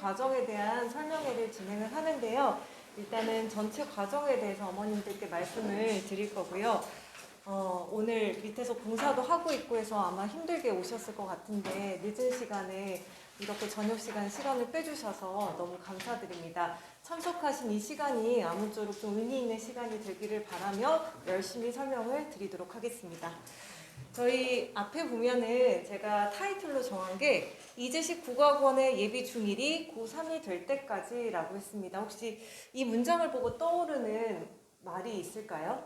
과정에 대한 설명회를 진행을 하는데요. 일단은 전체 과정에 대해서 어머님들께 말씀을 드릴 거고요. 오늘 밑에서 봉사도 하고 있고 해서 아마 힘들게 오셨을 것 같은데 늦은 시간에 이렇게 저녁 시간을 빼주셔서 너무 감사드립니다. 참석하신 이 시간이 아무쪼록 좀 의미 있는 시간이 되기를 바라며 열심히 설명을 드리도록 하겠습니다. 저희 앞에 보면은 제가 타이틀로 정한 게 이재식 국어학원의 예비 중1이 고3이 될 때까지라고 했습니다. 혹시 이 문장을 보고 떠오르는 말이 있을까요?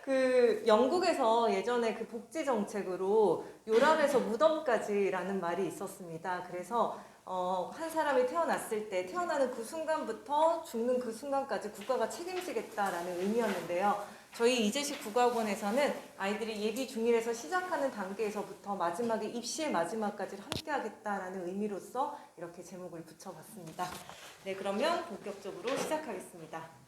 그 영국에서 예전에 그 복지 정책으로 요람에서 무덤까지라는 말이 있었습니다. 그래서 한 사람이 태어났을 때 태어나는 그 순간부터 죽는 그 순간까지 국가가 책임지겠다라는 의미였는데요. 저희 이재식 국어학원에서는 아이들이 예비 중1에서 시작하는 단계에서부터 마지막에 입시의 마지막까지 함께 하겠다라는 의미로서 이렇게 제목을 붙여봤습니다. 네, 그러면 본격적으로 시작하겠습니다.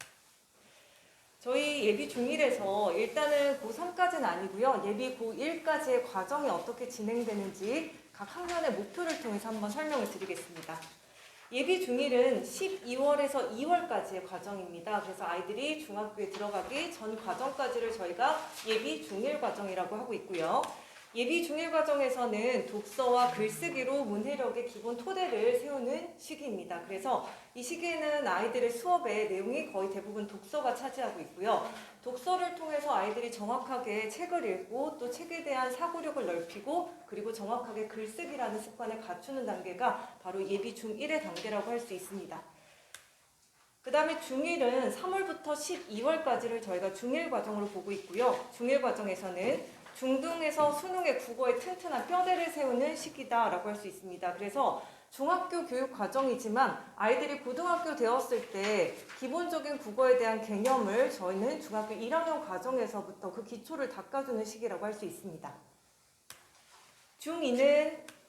저희 예비 중1에서 일단은 고3까지는 아니고요. 예비 고1까지의 과정이 어떻게 진행되는지 각 학년의 목표를 통해서 한번 설명을 드리겠습니다. 예비 중1은 12월에서 2월까지의 과정입니다. 그래서 아이들이 중학교에 들어가기 전 과정까지를 저희가 예비 중1 과정이라고 하고 있고요. 예비 중1 과정에서는 독서와 글쓰기로 문해력의 기본 토대를 세우는 시기입니다. 그래서 이 시기에는 아이들의 수업의 내용이 거의 대부분 독서가 차지하고 있고요. 독서를 통해서 아이들이 정확하게 책을 읽고 또 책에 대한 사고력을 넓히고 그리고 정확하게 글쓰기라는 습관을 갖추는 단계가 바로 예비 중1의 단계라고 할 수 있습니다. 그 다음에 중1은 3월부터 12월까지를 저희가 중1 과정으로 보고 있고요. 중1 과정에서는 중등에서 수능의 국어에 튼튼한 뼈대를 세우는 시기다라고 할 수 있습니다. 그래서 중학교 교육 과정이지만 아이들이 고등학교 되었을 때 기본적인 국어에 대한 개념을 저희는 중학교 1학년 과정에서부터 그 기초를 닦아주는 시기라고 할 수 있습니다. 중2는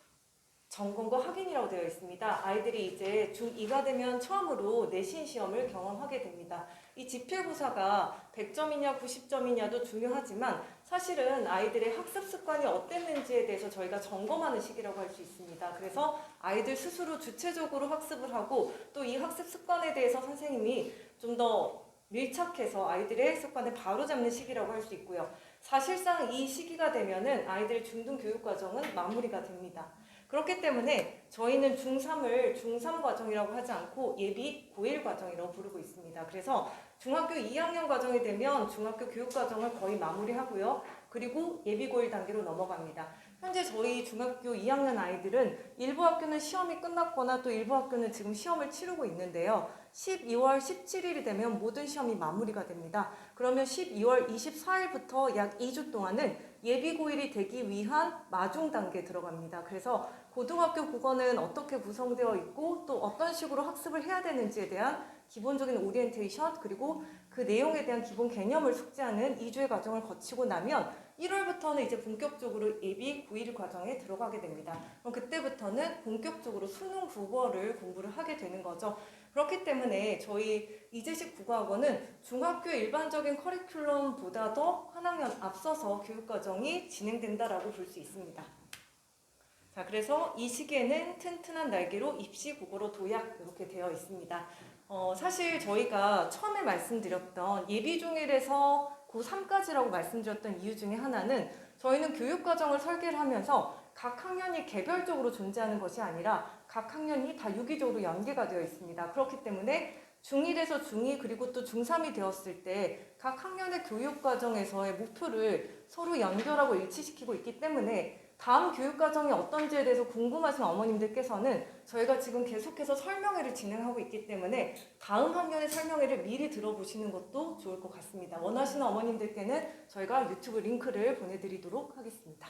점검과 확인이라고 되어 있습니다. 아이들이 이제 중2가 되면 처음으로 내신 시험을 경험하게 됩니다. 이 지필고사가 100점이냐 90점이냐도 중요하지만 사실은 아이들의 학습 습관이 어땠는지에 대해서 저희가 점검하는 시기라고 할 수 있습니다. 그래서 아이들 스스로 주체적으로 학습을 하고 또 이 학습 습관에 대해서 선생님이 좀 더 밀착해서 아이들의 습관을 바로잡는 시기라고 할 수 있고요. 사실상 이 시기가 되면은 아이들 중등 교육 과정은 마무리가 됩니다. 그렇기 때문에 저희는 중3을 중3 과정이라고 하지 않고 예비 고1 과정이라고 부르고 있습니다. 그래서 중학교 2학년 과정이 되면 중학교 교육 과정을 거의 마무리하고요. 그리고 예비 고1 단계로 넘어갑니다. 현재 저희 중학교 2학년 아이들은 일부 학교는 시험이 끝났거나 또 일부 학교는 지금 시험을 치르고 있는데요. 12월 17일이 되면 모든 시험이 마무리가 됩니다. 그러면 12월 24일부터 약 2주 동안은 예비 고1이 되기 위한 마중 단계에 들어갑니다. 그래서 고등학교 국어는 어떻게 구성되어 있고 또 어떤 식으로 학습을 해야 되는지에 대한 기본적인 오리엔테이션 그리고 그 내용에 대한 기본 개념을 숙지하는 2주의 과정을 거치고 나면 1월부터는 이제 본격적으로 예비 고1 과정에 들어가게 됩니다. 그럼 그때부터는 본격적으로 수능 국어를 공부를 하게 되는 거죠. 그렇기 때문에 저희 이재식 국어학원은 중학교 일반적인 커리큘럼보다도 한 학년 앞서서 교육과정이 진행된다라고 볼 수 있습니다. 자, 그래서 이 시기에는 튼튼한 날개로 입시 국어로 도약 이렇게 되어 있습니다. 사실 저희가 처음에 말씀드렸던 예비 중1에서 고3까지라고 말씀드렸던 이유 중에 하나는 저희는 교육과정을 설계를 하면서 각 학년이 개별적으로 존재하는 것이 아니라 각 학년이 다 유기적으로 연계가 되어 있습니다. 그렇기 때문에 중1에서 중2 그리고 또 중3이 되었을 때 각 학년의 교육과정에서의 목표를 서로 연결하고 일치시키고 있기 때문에 다음 교육과정이 어떤지에 대해서 궁금하신 어머님들께서는 저희가 지금 계속해서 설명회를 진행하고 있기 때문에 다음 학년의 설명회를 미리 들어보시는 것도 좋을 것 같습니다. 원하시는 어머님들께는 저희가 유튜브 링크를 보내드리도록 하겠습니다.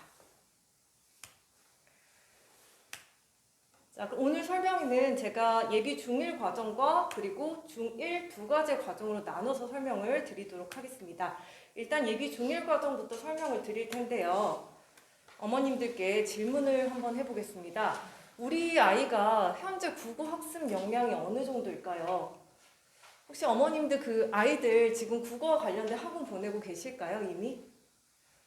자, 오늘 설명회는 제가 예비 중1 과정과 그리고 중1 두 가지 과정으로 나눠서 설명을 드리도록 하겠습니다. 일단 예비 중1 과정부터 설명을 드릴 텐데요. 어머님들께 질문을 한번 해보겠습니다. 우리 아이가 현재 국어 학습 역량이 어느 정도일까요? 혹시 어머님들 그 아이들 지금 국어와 관련된 학원 보내고 계실까요, 이미?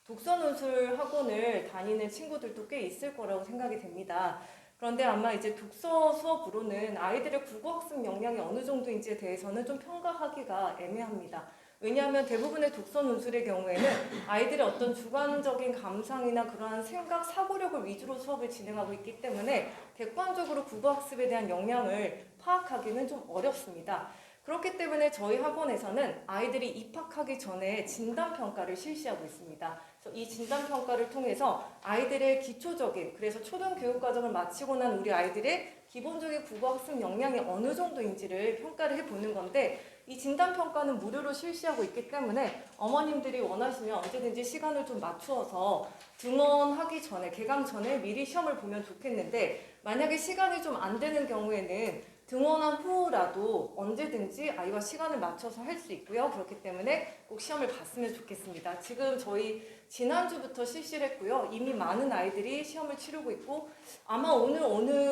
독서 논술 학원을 다니는 친구들도 꽤 있을 거라고 생각이 됩니다. 그런데 아마 이제 독서 수업으로는 아이들의 국어학습 역량이 어느 정도인지에 대해서는 좀 평가하기가 애매합니다. 왜냐하면 대부분의 독서 논술의 경우에는 아이들의 어떤 주관적인 감상이나 그러한 생각, 사고력을 위주로 수업을 진행하고 있기 때문에 객관적으로 국어학습에 대한 역량을 파악하기는 좀 어렵습니다. 그렇기 때문에 저희 학원에서는 아이들이 입학하기 전에 진단평가를 실시하고 있습니다. 그래서 이 진단평가를 통해서 아이들의 기초적인, 그래서 초등교육과정을 마치고 난 우리 아이들의 기본적인 국어학습 역량이 어느 정도인지를 평가를 해보는 건데, 이 진단평가는 무료로 실시하고 있기 때문에 어머님들이 원하시면 언제든지 시간을 좀 맞추어서 등원하기 전에, 개강 전에 미리 시험을 보면 좋겠는데, 만약에 시간이 좀 안 되는 경우에는 등원한 후라도 언제든지 아이와 시간을 맞춰서 할 수 있고요. 그렇기 때문에 꼭 시험을 봤으면 좋겠습니다. 지금 저희 지난주부터 실시를 했고요. 이미 많은 아이들이 시험을 치르고 있고, 아마 오늘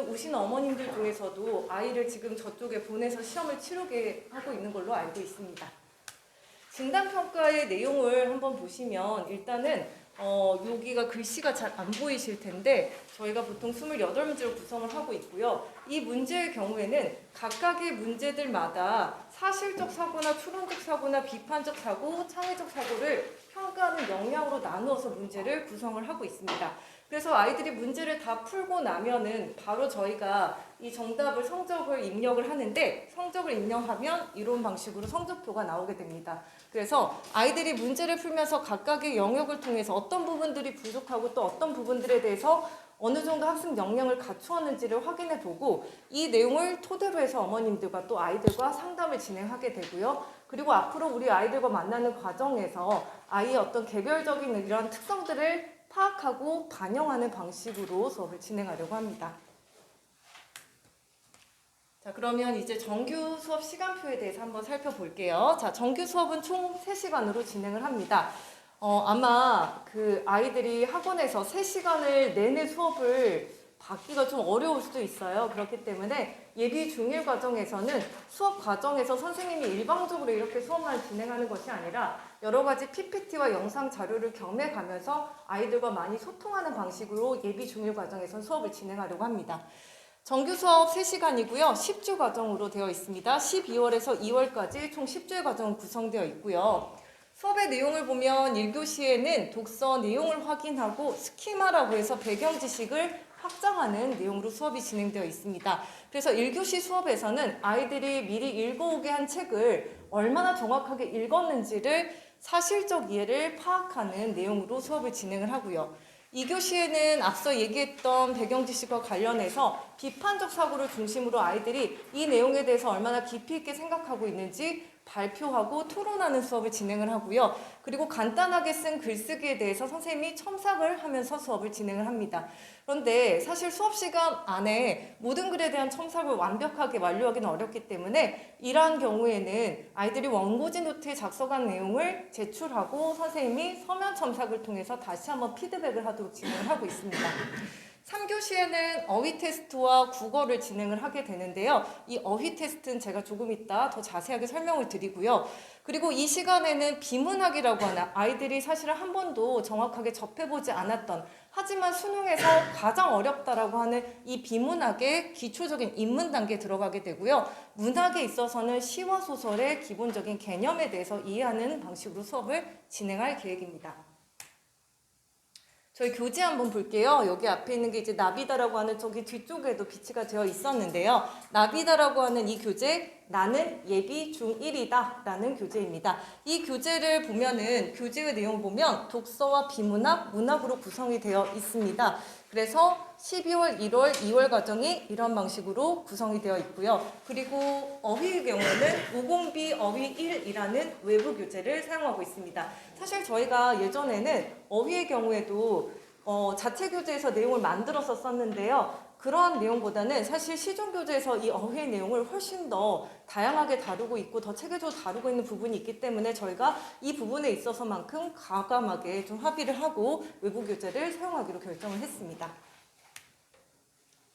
오신 어머님들 중에서도 아이를 지금 저쪽에 보내서 시험을 치르게 하고 있는 걸로 알고 있습니다. 진단평가의 내용을 한번 보시면 일단은 여기가 글씨가 잘 안 보이실 텐데 저희가 보통 28문제로 구성을 하고 있고요. 이 문제의 경우에는 각각의 문제들마다 사실적 사고나 추론적 사고나 비판적 사고, 창의적 사고를 평가하는 역량으로 나누어서 문제를 구성을 하고 있습니다. 그래서 아이들이 문제를 다 풀고 나면은 바로 저희가 이 정답을 성적을 입력을 하는데, 성적을 입력하면 이런 방식으로 성적표가 나오게 됩니다. 그래서 아이들이 문제를 풀면서 각각의 영역을 통해서 어떤 부분들이 부족하고 또 어떤 부분들에 대해서 어느 정도 학습 역량을 갖추었는지를 확인해 보고, 이 내용을 토대로 해서 어머님들과 또 아이들과 상담을 진행하게 되고요. 그리고 앞으로 우리 아이들과 만나는 과정에서 아이의 어떤 개별적인 이런 특성들을 파악하고 반영하는 방식으로 수업을 진행하려고 합니다. 자, 그러면 이제 정규 수업 시간표에 대해서 한번 살펴볼게요. 자, 정규 수업은 총 3시간으로 진행을 합니다. 아마 그 아이들이 학원에서 3시간을 내내 수업을 받기가 좀 어려울 수도 있어요. 그렇기 때문에 예비 중일 과정에서는 수업 과정에서 선생님이 일방적으로 이렇게 수업만 진행하는 것이 아니라 여러 가지 PPT와 영상 자료를 경매가면서 아이들과 많이 소통하는 방식으로 예비 중일 과정에서 수업을 진행하려고 합니다. 정규 수업 3시간이고요. 10주 과정으로 되어 있습니다. 12월에서 2월까지 총 10주의 과정은 구성되어 있고요. 수업의 내용을 보면 1교시에는 독서 내용을 확인하고 스키마라고 해서 배경 지식을 확장하는 내용으로 수업이 진행되어 있습니다. 그래서 1교시 수업에서는 아이들이 미리 읽어오게 한 책을 얼마나 정확하게 읽었는지를 사실적 이해를 파악하는 내용으로 수업을 진행을 하고요. 2교시에는 앞서 얘기했던 배경 지식과 관련해서 비판적 사고를 중심으로 아이들이 이 내용에 대해서 얼마나 깊이 있게 생각하고 있는지 발표하고 토론하는 수업을 진행을 하고요. 그리고 간단하게 쓴 글쓰기에 대해서 선생님이 첨삭을 하면서 수업을 진행을 합니다. 그런데 사실 수업 시간 안에 모든 글에 대한 첨삭을 완벽하게 완료하기는 어렵기 때문에 이러한 경우에는 아이들이 원고지 노트에 작성한 내용을 제출하고 선생님이 서면 첨삭을 통해서 다시 한번 피드백을 하도록 진행을 하고 있습니다. 3교시에는 어휘 테스트와 국어를 진행을 하게 되는데요. 이 어휘 테스트는 제가 조금 이따 더 자세하게 설명을 드리고요. 그리고 이 시간에는 비문학이라고 하는 아이들이 사실은 한 번도 정확하게 접해보지 않았던, 하지만 수능에서 가장 어렵다라고 하는 이 비문학의 기초적인 입문 단계에 들어가게 되고요. 문학에 있어서는 시와 소설의 기본적인 개념에 대해서 이해하는 방식으로 수업을 진행할 계획입니다. 저희 교재 한번 볼게요. 여기 앞에 있는 게 이제 나비다라고 하는, 저기 뒤쪽에도 비치가 되어 있었는데요. 나비다라고 하는 이 교재, 나는 예비 중1이다 라는 교재입니다. 이 교재를 보면은, 교재의 내용을 보면 독서와 비문학, 문학으로 구성이 되어 있습니다. 그래서 12월, 1월, 2월 과정이 이런 방식으로 구성이 되어 있고요. 그리고 어휘의 경우에는 우공비 어휘 1이라는 외부 교재를 사용하고 있습니다. 사실 저희가 예전에는 어휘의 경우에도 자체 교재에서 내용을 만들어서 썼는데요. 그러한 내용보다는 사실 시중 교재에서 이 어휘의 내용을 훨씬 더 다양하게 다루고 있고 더 체계적으로 다루고 있는 부분이 있기 때문에 저희가 이 부분에 있어서만큼 과감하게 좀 합의를 하고 외부 교재를 사용하기로 결정을 했습니다.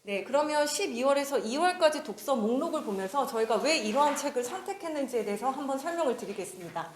네, 그러면 12월에서 2월까지 독서 목록을 보면서 저희가 왜 이러한 책을 선택했는지에 대해서 한번 설명을 드리겠습니다.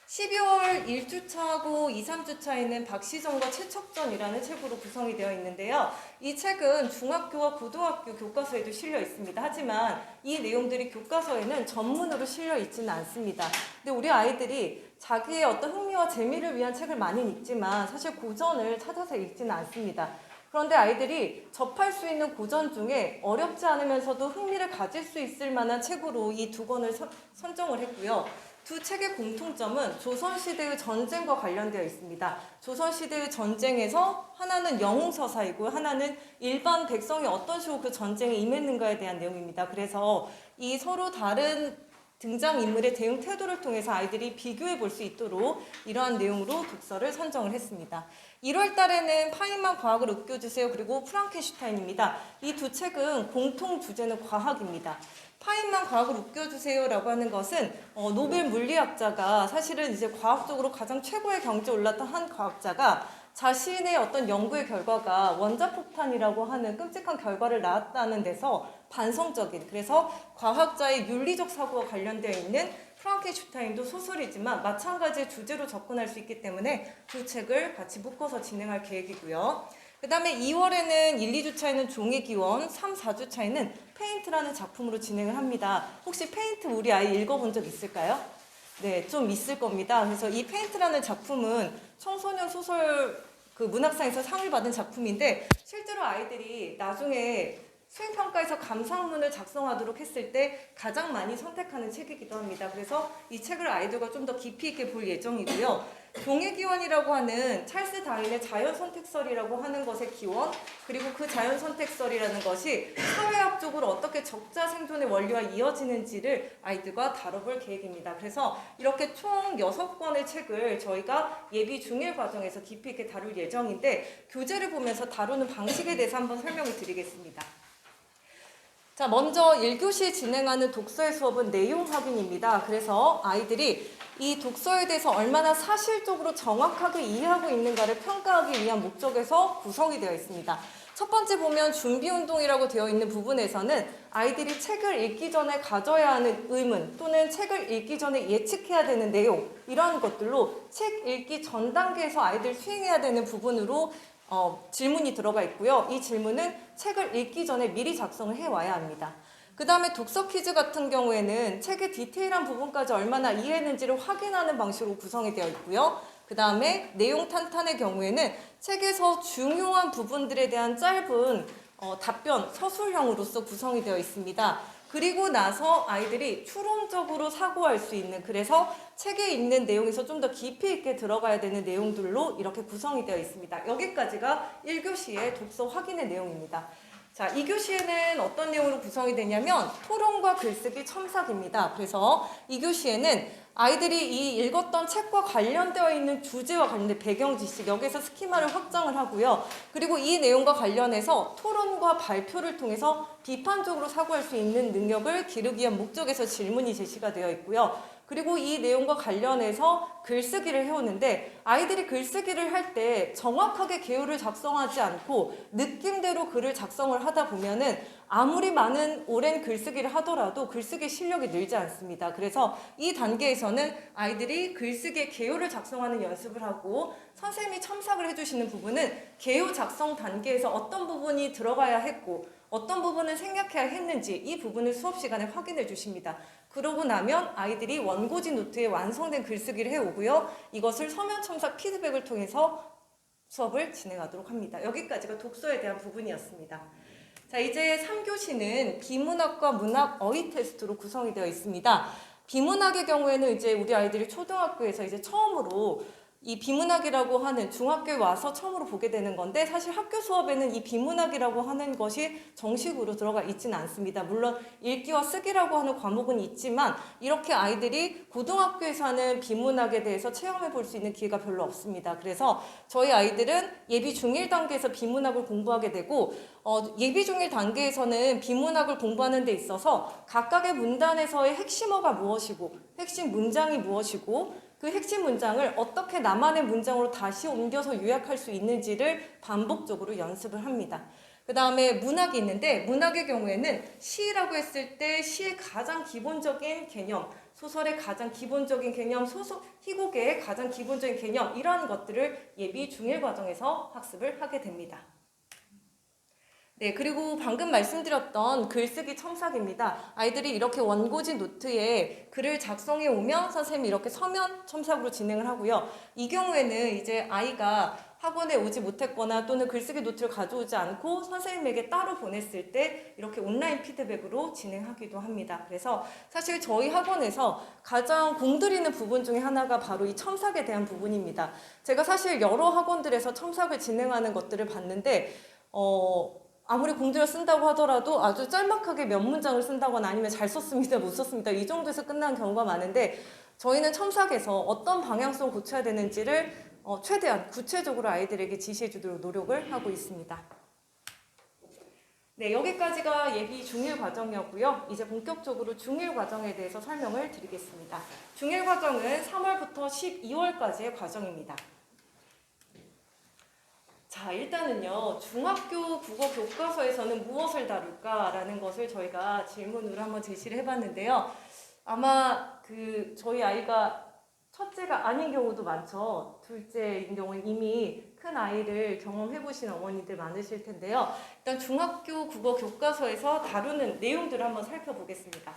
12월 1주차하고 2, 3주차에는 박시정과 최척전이라는 책으로 구성이 되어 있는데요. 이 책은 중학교와 고등학교 교과서에도 실려 있습니다. 하지만 이 내용들이 교과서에는 전문으로 실려 있지는 않습니다. 근데 우리 아이들이 자기의 어떤 흥미와 재미를 위한 책을 많이 읽지만 사실 고전을 찾아서 읽지는 않습니다. 그런데 아이들이 접할 수 있는 고전 중에 어렵지 않으면서도 흥미를 가질 수 있을 만한 책으로 이 두 권을 선정을 했고요. 두 책의 공통점은 조선시대의 전쟁과 관련되어 있습니다. 조선시대의 전쟁에서 하나는 영웅서사이고 하나는 일반 백성이 어떤 식으로 그 전쟁에 임했는가에 대한 내용입니다. 그래서 이 서로 다른 등장인물의 대응 태도를 통해서 아이들이 비교해 볼 수 있도록 이러한 내용으로 독서를 선정을 했습니다. 1월 달에는 파인만 과학을 웃겨주세요 그리고 프랑켄슈타인입니다. 이 두 책은 공통 주제는 과학입니다. 파인만 과학을 웃겨주세요라고 하는 것은 노벨 물리학자가 사실은 이제 과학적으로 가장 최고의 경지에 올랐던 한 과학자가 자신의 어떤 연구의 결과가 원자폭탄이라고 하는 끔찍한 결과를 낳았다는 데서 반성적인, 그래서 과학자의 윤리적 사고와 관련되어 있는 프랑켄슈타인도 소설이지만 마찬가지의 주제로 접근할 수 있기 때문에 두 책을 같이 묶어서 진행할 계획이고요. 그 다음에 2월에는 1, 2주차에는 종의 기원, 3, 4주차에는 페인트라는 작품으로 진행을 합니다. 혹시 페인트 우리 아이 읽어본 적 있을까요? 네, 좀 있을 겁니다. 그래서 이 페인트라는 작품은 청소년 소설 그 문학상에서 상을 받은 작품인데 실제로 아이들이 나중에 수행평가에서 감상문을 작성하도록 했을 때 가장 많이 선택하는 책이기도 합니다. 그래서 이 책을 아이들과 좀 더 깊이 있게 볼 예정이고요. 종의 기원이라고 하는 찰스 다윈의 자연선택설이라고 하는 것의 기원, 그리고 그 자연선택설이라는 것이 사회학적으로 어떻게 적자 생존의 원리와 이어지는지를 아이들과 다뤄볼 계획입니다. 그래서 이렇게 총 6권의 책을 저희가 예비 중1 과정에서 깊이 있게 다룰 예정인데 교재를 보면서 다루는 방식에 대해서 한번 설명을 드리겠습니다. 자, 먼저 1교시 진행하는 독서의 수업은 내용 확인입니다. 그래서 아이들이 이 독서에 대해서 얼마나 사실적으로 정확하게 이해하고 있는가를 평가하기 위한 목적에서 구성이 되어 있습니다. 첫 번째 보면 준비운동이라고 되어 있는 부분에서는 아이들이 책을 읽기 전에 가져야 하는 의문 또는 책을 읽기 전에 예측해야 되는 내용, 이러한 것들로 책 읽기 전 단계에서 아이들 수행해야 되는 부분으로 질문이 들어가 있고요. 이 질문은 책을 읽기 전에 미리 작성을 해와야 합니다. 그 다음에 독서 퀴즈 같은 경우에는 책의 디테일한 부분까지 얼마나 이해했는지를 확인하는 방식으로 구성이 되어 있고요. 그 다음에 내용 탄탄의 경우에는 책에서 중요한 부분들에 대한 짧은 답변, 서술형으로서 구성이 되어 있습니다. 그리고 나서 아이들이 추론적으로 사고할 수 있는, 그래서 책에 있는 내용에서 좀 더 깊이 있게 들어가야 되는 내용들로 이렇게 구성이 되어 있습니다. 여기까지가 1교시의 독서 확인의 내용입니다. 자, 2교시에는 어떤 내용으로 구성이 되냐면 토론과 글쓰기 첨삭입니다. 그래서 2교시에는 아이들이 이 읽었던 책과 관련되어 있는 주제와 관련된 배경 지식, 여기서 스키마를 확장을 하고요. 그리고 이 내용과 관련해서 토론과 발표를 통해서 비판적으로 사고할 수 있는 능력을 기르기 위한 목적에서 질문이 제시가 되어 있고요. 그리고 이 내용과 관련해서 글쓰기를 해오는데 아이들이 글쓰기를 할 때 정확하게 개요를 작성하지 않고 느낌대로 글을 작성을 하다 보면은 아무리 많은 오랜 글쓰기를 하더라도 글쓰기 실력이 늘지 않습니다. 그래서 이 단계에서는 아이들이 글쓰기의 개요를 작성하는 연습을 하고 선생님이 첨삭을 해주시는 부분은 개요 작성 단계에서 어떤 부분이 들어가야 했고 어떤 부분을 생략해야 했는지 이 부분을 수업 시간에 확인해 주십니다. 그러고 나면 아이들이 원고지 노트에 완성된 글쓰기를 해오고요. 이것을 서면 첨삭 피드백을 통해서 수업을 진행하도록 합니다. 여기까지가 독서에 대한 부분이었습니다. 자, 이제 3교시는 비문학과 문학 어휘 테스트로 구성이 되어 있습니다. 비문학의 경우에는 이제 우리 아이들이 초등학교에서 이제 처음으로 이 비문학이라고 하는 중학교에 와서 처음으로 보게 되는 건데 사실 학교 수업에는 이 비문학이라고 하는 것이 정식으로 들어가 있지는 않습니다. 물론 읽기와 쓰기라고 하는 과목은 있지만 이렇게 아이들이 고등학교에서 하는 비문학에 대해서 체험해 볼 수 있는 기회가 별로 없습니다. 그래서 저희 아이들은 예비 중1 단계에서 비문학을 공부하게 되고 예비 중1 단계에서는 비문학을 공부하는 데 있어서 각각의 문단에서의 핵심어가 무엇이고 핵심 문장이 무엇이고 그 핵심 문장을 어떻게 나만의 문장으로 다시 옮겨서 요약할 수 있는지를 반복적으로 연습을 합니다. 그 다음에 문학이 있는데 문학의 경우에는 시라고 했을 때 시의 가장 기본적인 개념, 소설의 가장 기본적인 개념, 희곡의 가장 기본적인 개념 이러한 것들을 예비 중1 과정에서 학습을 하게 됩니다. 네, 그리고 방금 말씀드렸던 글쓰기 첨삭입니다. 아이들이 이렇게 원고지 노트에 글을 작성해 오면 선생님이 이렇게 서면 첨삭으로 진행을 하고요. 이 경우에는 이제 아이가 학원에 오지 못했거나 또는 글쓰기 노트를 가져오지 않고 선생님에게 따로 보냈을 때 이렇게 온라인 피드백으로 진행하기도 합니다. 그래서 사실 저희 학원에서 가장 공들이는 부분 중에 하나가 바로 이 첨삭에 대한 부분입니다. 제가 사실 여러 학원들에서 첨삭을 진행하는 것들을 봤는데 아무리 공들여 쓴다고 하더라도 아주 짤막하게 몇 문장을 쓴다거나 아니면 잘 썼습니다, 못 썼습니다 이 정도에서 끝나는 경우가 많은데 저희는 첨삭에서 어떤 방향성을 고쳐야 되는지를 최대한 구체적으로 아이들에게 지시해 주도록 노력을 하고 있습니다. 네, 여기까지가 예비 중1 과정이었고요. 이제 본격적으로 중1 과정에 대해서 설명을 드리겠습니다. 중1 과정은 3월부터 12월까지의 과정입니다. 자, 일단은요, 중학교 국어 교과서에서는 무엇을 다룰까라는 것을 저희가 질문으로 한번 제시를 해봤는데요. 아마 저희 아이가 첫째가 아닌 경우도 많죠. 둘째인 경우는 이미 큰 아이를 경험해보신 어머니들 많으실 텐데요. 일단 중학교 국어 교과서에서 다루는 내용들을 한번 살펴보겠습니다.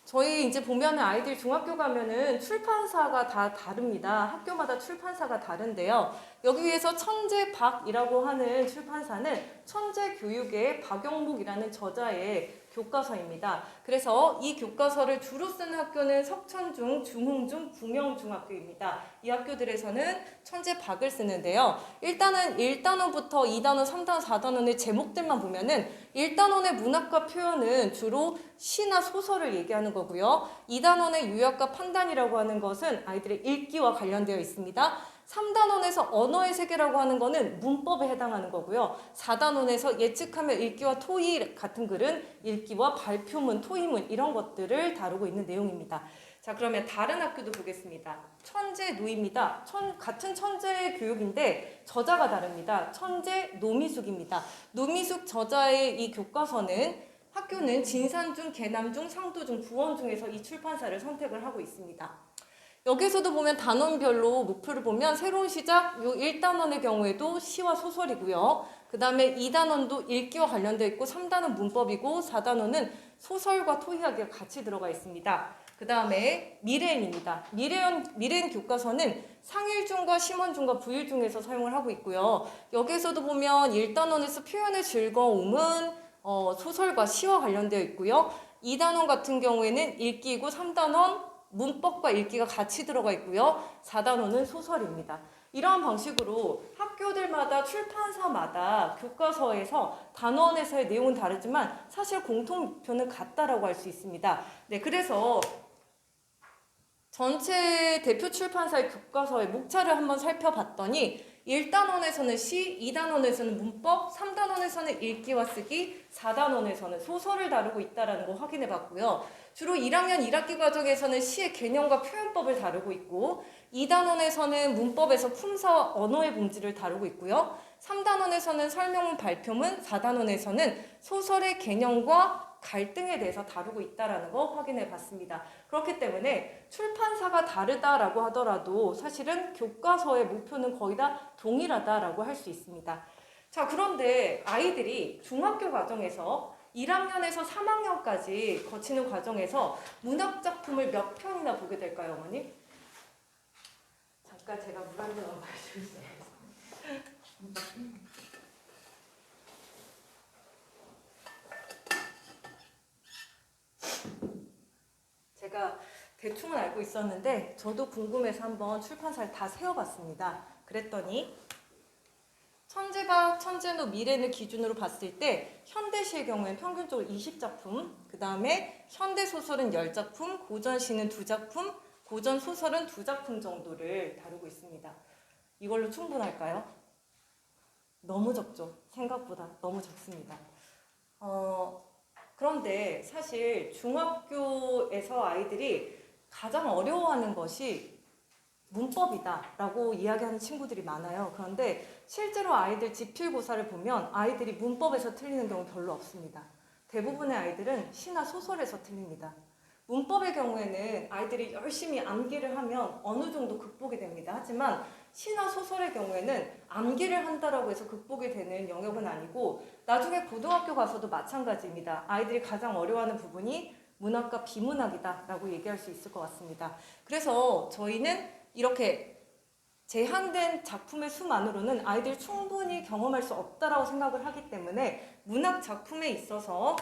저희 이제 보면은 아이들 중학교 가면은 출판사가 다 다릅니다. 학교마다 출판사가 다른데요. 여기에서 천재박이라고 하는 출판사는 천재교육의 박영묵이라는 저자의 교과서입니다. 그래서 이 교과서를 주로 쓰는 학교는 석천중, 중흥중, 구명중학교입니다. 이 학교들에서는 천재박을 쓰는데요. 일단은 1단원부터 2단원, 3단원, 4단원의 제목들만 보면은 1단원의 문학과 표현은 주로 시나 소설을 얘기하는 거고요. 2단원의 유학과 판단이라고 하는 것은 아이들의 읽기와 관련되어 있습니다. 3단원에서 언어의 세계라고 하는 것은 문법에 해당하는 거고요. 4단원에서 예측하며 읽기와 토의 같은 글은 읽기와 발표문, 토의문 이런 것들을 다루고 있는 내용입니다. 자, 그러면 다른 학교도 보겠습니다. 천재노입니다. 같은 천재 교육인데 저자가 다릅니다. 천재 노미숙입니다. 노미숙 저자의 이 교과서는 학교는 진산중, 계남중, 상도중, 부원중에서 이 출판사를 선택을 하고 있습니다. 여기서도 보면 단원별로 목표를 보면 새로운 시작, 요 1단원의 경우에도 시와 소설이고요. 그 다음에 2단원도 읽기와 관련되어 있고 3단원 문법이고 4단원은 소설과 토의하기가 같이 들어가 있습니다. 그 다음에 미래인입니다. 미래인 교과서는 상일중과 심원중과 부일중에서 사용을 하고 있고요. 여기서도 보면 1단원에서 표현의 즐거움은 소설과 시와 관련되어 있고요. 2단원 같은 경우에는 읽기이고 3단원 문법과 읽기가 같이 들어가 있고요. 4단원은 소설입니다. 이러한 방식으로 학교들마다 출판사마다 교과서에서 단원에서의 내용은 다르지만 사실 공통표는 같다라고 할 수 있습니다. 네, 그래서 전체 대표 출판사의 교과서의 목차를 한번 살펴봤더니 1단원에서는 시, 2단원에서는 문법, 3단원에서는 읽기와 쓰기, 4단원에서는 소설을 다루고 있다는 거 확인해 봤고요. 주로 1학년 1학기 과정에서는 시의 개념과 표현법을 다루고 있고 2단원에서는 문법에서 품사와 언어의 본질을 다루고 있고요. 3단원에서는 설명문, 발표문, 4단원에서는 소설의 개념과 갈등에 대해서 다루고 있다는 거 확인해 봤습니다. 그렇기 때문에 출판사가 다르다라고 하더라도 사실은 교과서의 목표는 거의 다 동일하다라고 할 수 있습니다. 자, 그런데 아이들이 중학교 과정에서 1학년에서 3학년까지 거치는 과정에서 문학작품을 몇 편이나 보게 될까요, 어머니? 잠깐 제가 물 한 잔 마셔주세요. 제가 대충은 알고 있었는데 저도 궁금해서 한번 출판사를 다 세어봤습니다. 그랬더니 천재박, 천재노, 미래를 기준으로 봤을 때 현대시의 경우에는 평균적으로 20작품, 그 다음에 현대소설은 10작품, 고전시는 2작품, 고전소설은 2작품 정도를 다루고 있습니다. 이걸로 충분할까요? 너무 적죠. 생각보다 너무 적습니다. 그런데 사실 중학교에서 아이들이 가장 어려워하는 것이 문법이다라고 이야기하는 친구들이 많아요. 그런데 실제로 아이들 지필고사를 보면 아이들이 문법에서 틀리는 경우 별로 없습니다. 대부분의 아이들은 시나 소설에서 틀립니다. 문법의 경우에는 아이들이 열심히 암기를 하면 어느 정도 극복이 됩니다. 하지만 시나 소설의 경우에는 암기를 한다라고 해서 극복이 되는 영역은 아니고 나중에 고등학교 가서도 마찬가지입니다. 아이들이 가장 어려워하는 부분이 문학과 비문학이다라고 얘기할 수 있을 것 같습니다. 그래서 저희는 이렇게 제한된 작품의 수만으로는 아이들이 충분히 경험할 수 없다라고 생각을 하기 때문에 문학 작품에 있어서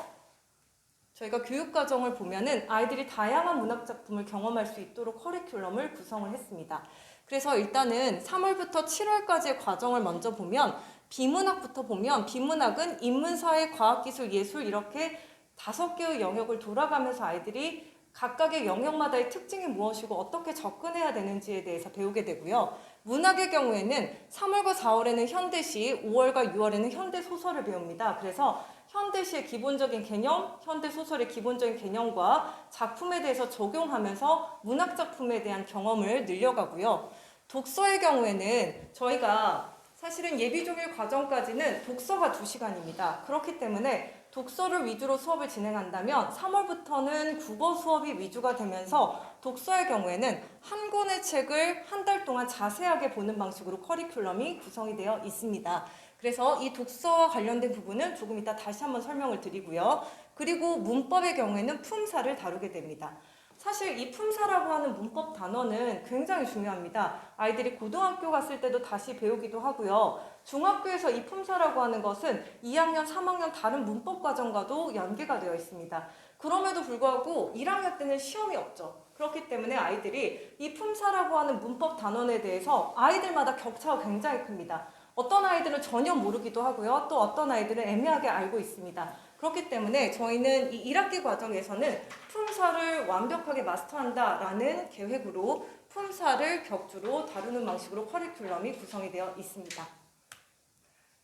저희가 교육과정을 보면은 아이들이 다양한 문학 작품을 경험할 수 있도록 커리큘럼을 구성을 했습니다. 그래서 일단은 3월부터 7월까지의 과정을 먼저 보면 비문학부터 보면 비문학은 인문, 사회, 과학, 기술, 예술 이렇게 5개의 영역을 돌아가면서 아이들이 각각의 영역마다의 특징이 무엇이고 어떻게 접근해야 되는지에 대해서 배우게 되고요. 문학의 경우에는 3월과 4월에는 현대시, 5월과 6월에는 현대소설을 배웁니다. 그래서 현대시의 기본적인 개념, 현대소설의 기본적인 개념과 작품에 대해서 적용하면서 문학작품에 대한 경험을 늘려가고요. 독서의 경우에는 저희가 사실은 예비종일 과정까지는 독서가 2시간입니다. 그렇기 때문에 독서를 위주로 수업을 진행한다면 3월부터는 국어 수업이 위주가 되면서 독서의 경우에는 한 권의 책을 한 달 동안 자세하게 보는 방식으로 커리큘럼이 구성이 되어 있습니다. 그래서 이 독서와 관련된 부분은 조금 이따 다시 한번 설명을 드리고요. 그리고 문법의 경우에는 품사를 다루게 됩니다. 사실 이 품사라고 하는 문법 단어는 굉장히 중요합니다. 아이들이 고등학교 갔을 때도 다시 배우기도 하고요. 중학교에서 이 품사라고 하는 것은 2학년, 3학년 다른 문법 과정과도 연계가 되어 있습니다. 그럼에도 불구하고 1학년 때는 시험이 없죠. 그렇기 때문에 아이들이 이 품사라고 하는 문법 단원에 대해서 아이들마다 격차가 굉장히 큽니다. 어떤 아이들은 전혀 모르기도 하고요. 또 어떤 아이들은 애매하게 알고 있습니다. 그렇기 때문에 저희는 이 1학기 과정에서는 품사를 완벽하게 마스터한다라는 계획으로 품사를 격주로 다루는 방식으로 커리큘럼이 구성이 되어 있습니다.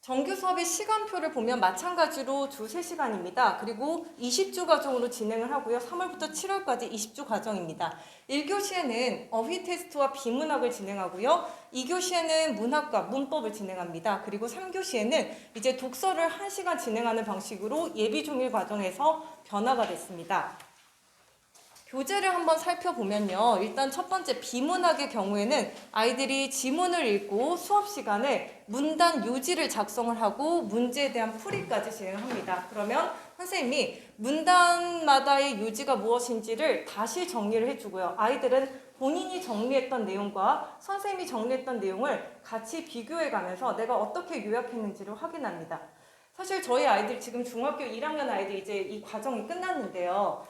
정규 수업의 시간표를 보면 마찬가지로 주 3시간입니다. 그리고 20주 과정으로 진행을 하고요. 3월부터 7월까지 20주 과정입니다. 1교시에는 어휘 테스트와 비문학을 진행하고요. 2교시에는 문학과 문법을 진행합니다. 그리고 3교시에는 이제 독서를 1시간 진행하는 방식으로 예비종일 과정에서 변화가 됐습니다. 교재를 한번 살펴보면요. 일단 첫 번째 비문학의 경우에는 아이들이 지문을 읽고 수업 시간에 문단 요지를 작성을 하고 문제에 대한 풀이까지 진행합니다. 그러면 선생님이 문단마다의 요지가 무엇인지를 다시 정리를 해주고요. 아이들은 본인이 정리했던 내용과 선생님이 정리했던 내용을 같이 비교해가면서 내가 어떻게 요약했는지를 확인합니다. 사실 저희 아이들 지금 중학교 1학년 아이들 이제 이 과정이 끝났는데요.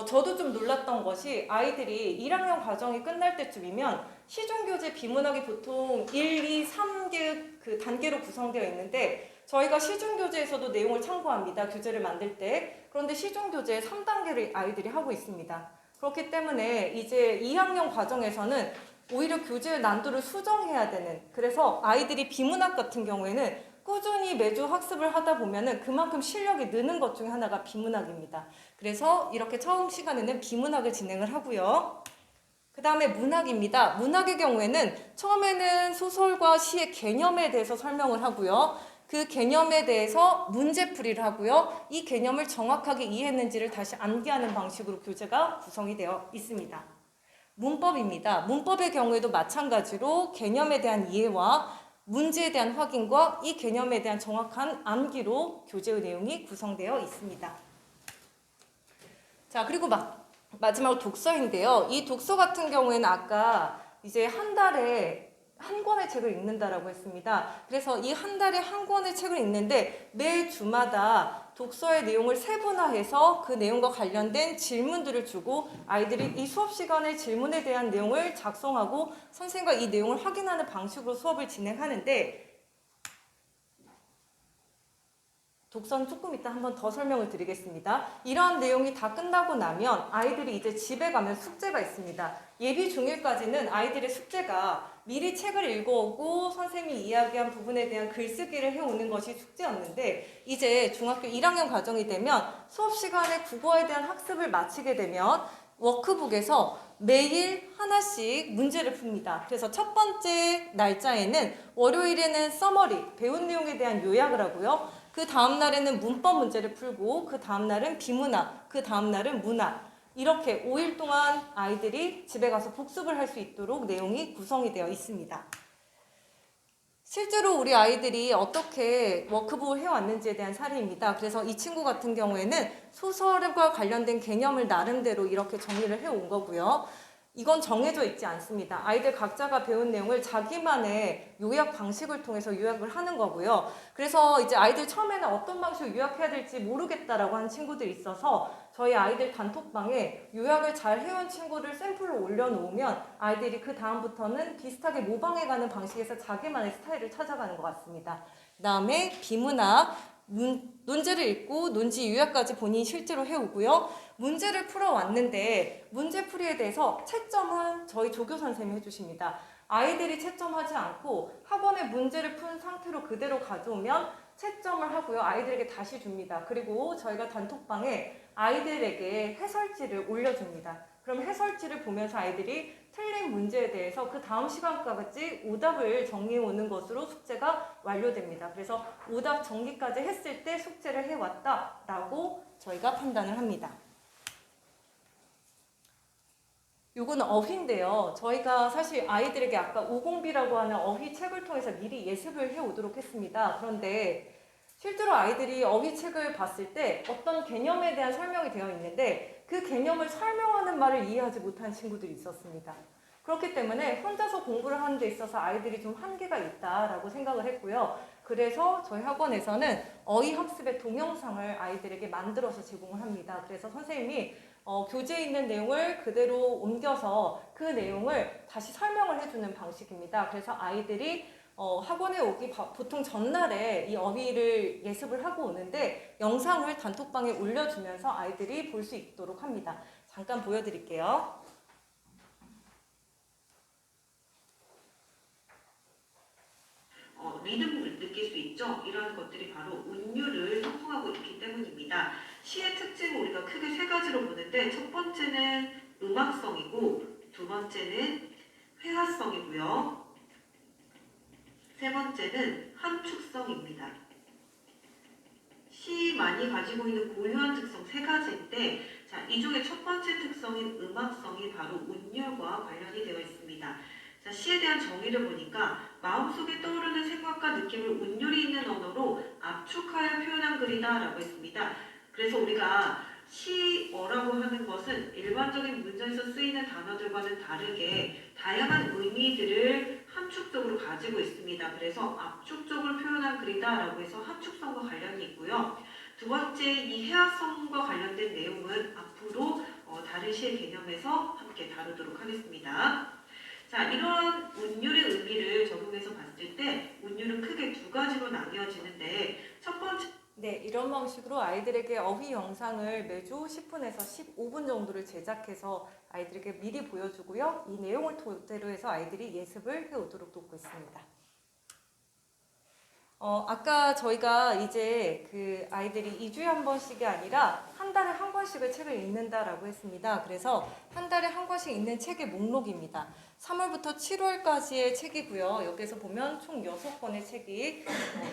저도 좀 놀랐던 것이 아이들이 1학년 과정이 끝날 때쯤이면 시중교재 비문학이 보통 1, 2, 3개 그 단계로 구성되어 있는데 저희가 시중교재에서도 내용을 참고합니다. 교재를 만들 때. 그런데 시중교재 3단계를 아이들이 하고 있습니다. 그렇기 때문에 이제 2학년 과정에서는 오히려 교재의 난도를 수정해야 되는, 그래서 아이들이 비문학 같은 경우에는 꾸준히 매주 학습을 하다 보면은 그만큼 실력이 느는 것 중에 하나가 비문학입니다. 그래서 이렇게 처음 시간에는 비문학을 진행을 하고요. 그 다음에 문학입니다. 문학의 경우에는 처음에는 소설과 시의 개념에 대해서 설명을 하고요. 그 개념에 대해서 문제풀이를 하고요. 이 개념을 정확하게 이해했는지를 다시 암기하는 방식으로 교재가 구성이 되어 있습니다. 문법입니다. 문법의 경우에도 마찬가지로 개념에 대한 이해와 문제에 대한 확인과 이 개념에 대한 정확한 암기로 교재의 내용이 구성되어 있습니다. 자, 그리고 마지막으로 독서인데요. 이 독서 같은 경우에는 아까 이제 한 달에 한 권의 책을 읽는다라고 했습니다. 그래서 이 한 달에 한 권의 책을 읽는데 매 주마다 독서의 내용을 세분화해서 그 내용과 관련된 질문들을 주고 아이들이 이 수업 시간에 질문에 대한 내용을 작성하고 선생님과 이 내용을 확인하는 방식으로 수업을 진행하는데, 독서는 조금 이따 한번 더 설명을 드리겠습니다. 이러한 내용이 다 끝나고 나면 아이들이 이제 집에 가면 숙제가 있습니다. 예비 중일까지는 아이들의 숙제가 미리 책을 읽어오고 선생님이 이야기한 부분에 대한 글쓰기를 해오는 것이 숙제였는데, 이제 중학교 1학년 과정이 되면 수업 시간에 국어에 대한 학습을 마치게 되면 워크북에서 매일 하나씩 문제를 풉니다. 그래서 첫 번째 날짜에는 월요일에는 서머리, 배운 내용에 대한 요약을 하고요. 그 다음 날에는 문법 문제를 풀고 그 다음 날은 비문학, 그 다음 날은 문학 이렇게 5일 동안 아이들이 집에 가서 복습을 할 수 있도록 내용이 구성이 되어 있습니다. 실제로 우리 아이들이 어떻게 워크북을 해왔는지에 대한 사례입니다. 그래서 이 친구 같은 경우에는 소설과 관련된 개념을 나름대로 이렇게 정리를 해온 거고요. 이건 정해져 있지 않습니다. 아이들 각자가 배운 내용을 자기만의 요약 방식을 통해서 요약을 하는 거고요. 그래서 이제 아이들 처음에는 어떤 방식으로 요약해야 될지 모르겠다라고 하는 친구들이 있어서 저희 아이들 단톡방에 요약을 잘 해온 친구를 샘플로 올려놓으면 아이들이 그 다음부터는 비슷하게 모방해가는 방식에서 자기만의 스타일을 찾아가는 것 같습니다. 그 다음에 비문학, 논제를 읽고 논지 요약까지 본인이 실제로 해오고요. 문제를 풀어왔는데 문제풀이에 대해서 채점은 저희 조교 선생님이 해주십니다. 아이들이 채점하지 않고 학원에 문제를 푼 상태로 그대로 가져오면 채점을 하고요. 아이들에게 다시 줍니다. 그리고 저희가 단톡방에 아이들에게 해설지를 올려줍니다. 그럼 해설지를 보면서 아이들이 틀린 문제에 대해서 그 다음 시간까지 오답을 정리해 오는 것으로 숙제가 완료됩니다. 그래서 오답 정리까지 했을 때 숙제를 해왔다라고 저희가 판단을 합니다. 요거는 어휘인데요. 저희가 사실 아이들에게 아까 오공비라고 하는 어휘 책을 통해서 미리 예습을 해오도록 했습니다. 그런데 실제로 아이들이 어휘 책을 봤을 때 어떤 개념에 대한 설명이 되어 있는데 그 개념을 설명하는 말을 이해하지 못한 친구들이 있었습니다. 그렇기 때문에 혼자서 공부를 하는 데 있어서 아이들이 좀 한계가 있다라고 생각을 했고요. 그래서 저희 학원에서는 어휘 학습의 동영상을 아이들에게 만들어서 제공을 합니다. 그래서 선생님이 교재에 있는 내용을 그대로 옮겨서 그 내용을 다시 설명을 해주는 방식입니다. 그래서 아이들이 학원에 오기 보통 전날에 이 어휘를 예습을 하고 오는데 영상을 단톡방에 올려주면서 아이들이 볼 수 있도록 합니다. 잠깐 보여드릴게요. 리듬을 느낄 수 있죠. 이런 것들이 바로 운율을 형성하고 있기 때문입니다. 시의 특징을 우리가 크게 세 가지로 보는데 첫 번째는 음악성이고 두 번째는 회화성이고요. 세 번째는 함축성입니다. 시만이 가지고 있는 고유한 특성 세 가지인데 이 중에 첫 번째 특성인 음악성이 바로 운율과 관련이 되어 있습니다. 시에 대한 정의를 보니까 마음속에 떠오르는 생각과 느낌을 운율이 있는 언어로 압축하여 표현한 글이다 라고 했습니다. 그래서 우리가 시어라고 하는 것은 일반적인 문장에서 쓰이는 단어들과는 다르게 다양한 의미들을 함축적으로 가지고 있습니다. 그래서 압축적으로 표현한 글이다 라고 해서 함축성과 관련이 있고요. 두 번째, 이 해화성과 관련된 내용은 앞으로 다른 시의 개념에서 함께 다루도록 하겠습니다. 이런 운율의 의미를 적용해서 봤을 때 운율은 크게 두 가지로 나뉘어지는데 첫 번째 이런 방식으로 아이들에게 어휘 영상을 매주 10분에서 15분 정도를 제작해서 아이들에게 미리 보여주고요. 이 내용을 토대로 해서 아이들이 예습을 해오도록 돕고 있습니다. 아까 저희가 이제 그 아이들이 2주에 한 번씩이 아니라 한 달에 한 권씩을 책을 읽는다라고 했습니다. 그래서 한 달에 한 권씩 읽는 책의 목록입니다. 3월부터 7월까지의 책이고요. 여기서 보면 총 6권의 책이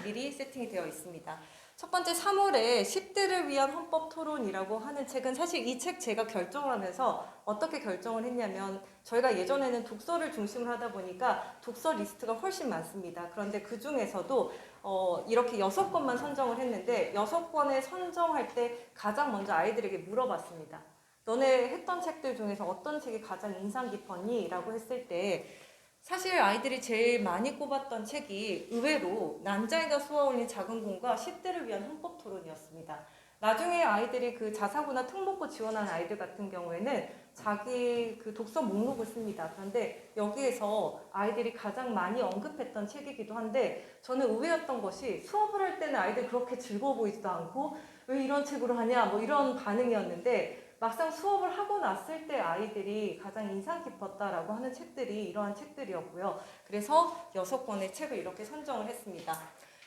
미리 세팅이 되어 있습니다. 첫 번째 3월에 10대를 위한 헌법 토론이라고 하는 책은 사실 이 책 제가 결정을 하면서 어떻게 결정을 했냐면 저희가 예전에는 독서를 중심으로 하다 보니까 독서 리스트가 훨씬 많습니다. 그런데 그 중에서도 이렇게 6권만 선정을 했는데 6권을 선정할 때 가장 먼저 아이들에게 물어봤습니다. 너네 했던 책들 중에서 어떤 책이 가장 인상 깊었니? 라고 했을 때 사실 아이들이 제일 많이 꼽았던 책이 의외로 난자이가 쏘아올린 작은 공과 10대를 위한 헌법 토론이었습니다. 나중에 아이들이 그 자사고나 특목고 지원한 아이들 같은 경우에는 자기 그 독서 목록을 씁니다. 그런데 여기에서 아이들이 가장 많이 언급했던 책이기도 한데 저는 의외였던 것이 수업을 할 때는 아이들 그렇게 즐거워 보이지도 않고 왜 이런 책으로 하냐 뭐 이런 반응이었는데 막상 수업을 하고 났을 때 아이들이 가장 인상 깊었다라고 하는 책들이 이러한 책들이었고요. 그래서 6권의 책을 이렇게 선정을 했습니다.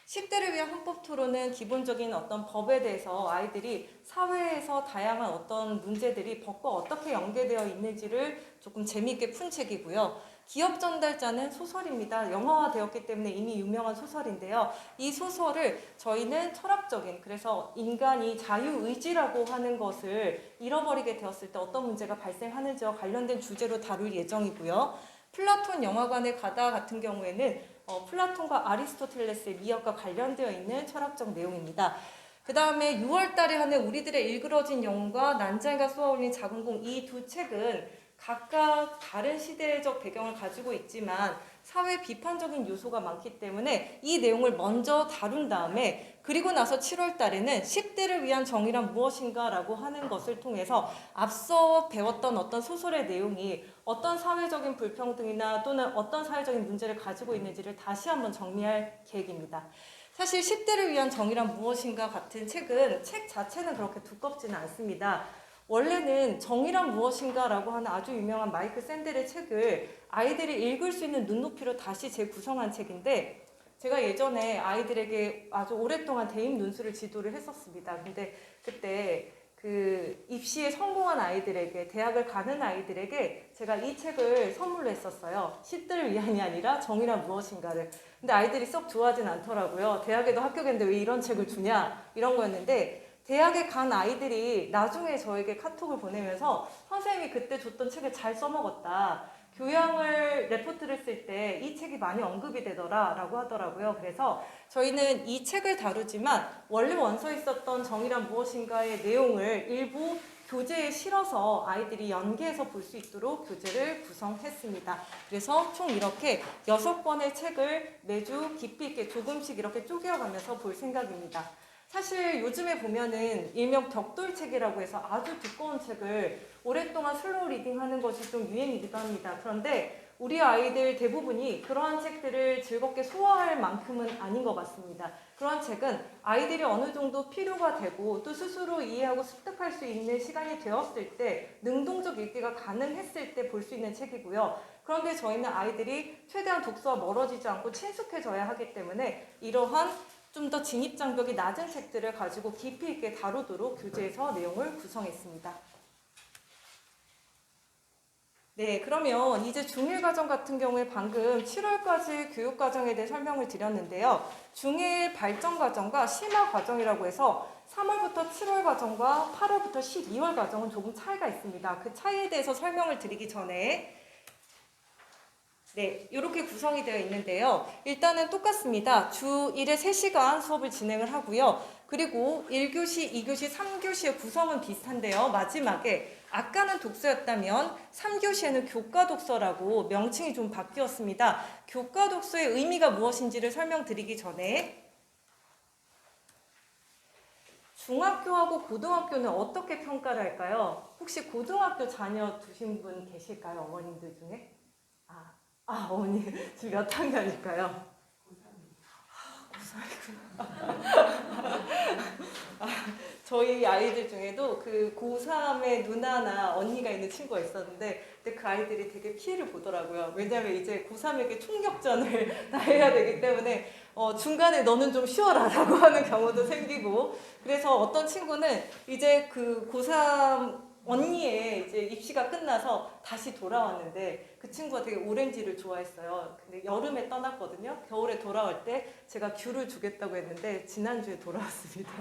10대를 위한 헌법 토론은 기본적인 어떤 법에 대해서 아이들이 사회에서 다양한 어떤 문제들이 법과 어떻게 연계되어 있는지를 조금 재미있게 푼 책이고요. 기업 전달자는 소설입니다. 영화화되었기 때문에 이미 유명한 소설인데요. 이 소설을 저희는 철학적인, 그래서 인간이 자유의지라고 하는 것을 잃어버리게 되었을 때 어떤 문제가 발생하는지와 관련된 주제로 다룰 예정이고요. 플라톤 영화관에 가다 같은 경우에는 플라톤과 아리스토텔레스의 미학과 관련되어 있는 철학적 내용입니다. 그 다음에 6월 달에 하는 우리들의 일그러진 영혼과 난자이가 쏘아올린 작은 공, 이 두 책은 각각 다른 시대적 배경을 가지고 있지만 사회 비판적인 요소가 많기 때문에 이 내용을 먼저 다룬 다음에 그리고 나서 7월 달에는 10대를 위한 정의란 무엇인가 라고 하는 것을 통해서 앞서 배웠던 어떤 소설의 내용이 어떤 사회적인 불평등이나 또는 어떤 사회적인 문제를 가지고 있는지를 다시 한번 정리할 계획입니다. 사실 10대를 위한 정의란 무엇인가 같은 책은 책 자체는 그렇게 두껍지는 않습니다. 원래는 정의란 무엇인가 라고 하는 아주 유명한 마이클 샌델의 책을 아이들이 읽을 수 있는 눈높이로 다시 재구성한 책인데 제가 예전에 아이들에게 아주 오랫동안 대입 논술을 지도를 했었습니다. 근데 그때 그 입시에 성공한 아이들에게, 대학을 가는 아이들에게 제가 이 책을 선물로 했었어요. 10대를 위한이 아니라 정의란 무엇인가를. 근데 아이들이 썩 좋아하진 않더라고요. 대학에도 합격했는데 왜 이런 책을 주냐 이런 거였는데 대학에 간 아이들이 나중에 저에게 카톡을 보내면서 선생님이 그때 줬던 책을 잘 써먹었다. 교양을 레포트를 쓸 때 이 책이 많이 언급이 되더라 라고 하더라고요. 그래서 저희는 이 책을 다루지만 원래 원서에 있었던 정의란 무엇인가의 내용을 일부 교재에 실어서 아이들이 연계해서 볼 수 있도록 교재를 구성했습니다. 그래서 총 이렇게 6권의 책을 매주 깊이 있게 조금씩 이렇게 쪼개어가면서 볼 생각입니다. 사실 요즘에 보면은 일명 벽돌책이라고 해서 아주 두꺼운 책을 오랫동안 슬로우 리딩하는 것이 좀 유행이기도 합니다. 그런데 우리 아이들 대부분이 그러한 책들을 즐겁게 소화할 만큼은 아닌 것 같습니다. 그런 책은 아이들이 어느 정도 필요가 되고 또 스스로 이해하고 습득할 수 있는 시간이 되었을 때 능동적 읽기가 가능했을 때 볼 수 있는 책이고요. 그런데 저희는 아이들이 최대한 독서와 멀어지지 않고 친숙해져야 하기 때문에 이러한 좀 더 진입장벽이 낮은 책들을 가지고 깊이 있게 다루도록 교재에서 내용을 구성했습니다. 네, 그러면 이제 중1 과정 같은 경우에 방금 7월까지 교육 과정에 대해 설명을 드렸는데요. 중1 발전 과정과 심화 과정이라고 해서 3월부터 7월 과정과 8월부터 12월 과정은 조금 차이가 있습니다. 그 차이에 대해서 설명을 드리기 전에 네, 이렇게 구성이 되어 있는데요. 일단은 똑같습니다. 주 1회 3시간 수업을 진행을 하고요. 그리고 1교시, 2교시, 3교시의 구성은 비슷한데요. 마지막에 아까는 독서였다면 3교시에는 교과 독서라고 명칭이 좀 바뀌었습니다. 교과 독서의 의미가 무엇인지를 설명드리기 전에 중학교하고 고등학교는 어떻게 평가를 할까요? 혹시 고등학교 자녀 두신 분 계실까요? 어머님들 중에? 어머니 지금 몇 학년일까요? 고3이구나. 저희 아이들 중에도 그 고3의 누나나 언니가 있는 친구가 있었는데 근데 그 아이들이 되게 피해를 보더라고요. 왜냐하면 이제 고3에게 충격전을 다 해야 되기 때문에 중간에 너는 좀 쉬어라 라고 하는 경우도 생기고 그래서 어떤 친구는 이제 그 고3 언니의 이제 입시가 끝나서 다시 돌아왔는데 그 친구가 되게 오렌지를 좋아했어요. 근데 여름에 떠났거든요. 겨울에 돌아올 때 제가 귤을 주겠다고 했는데 지난주에 돌아왔습니다.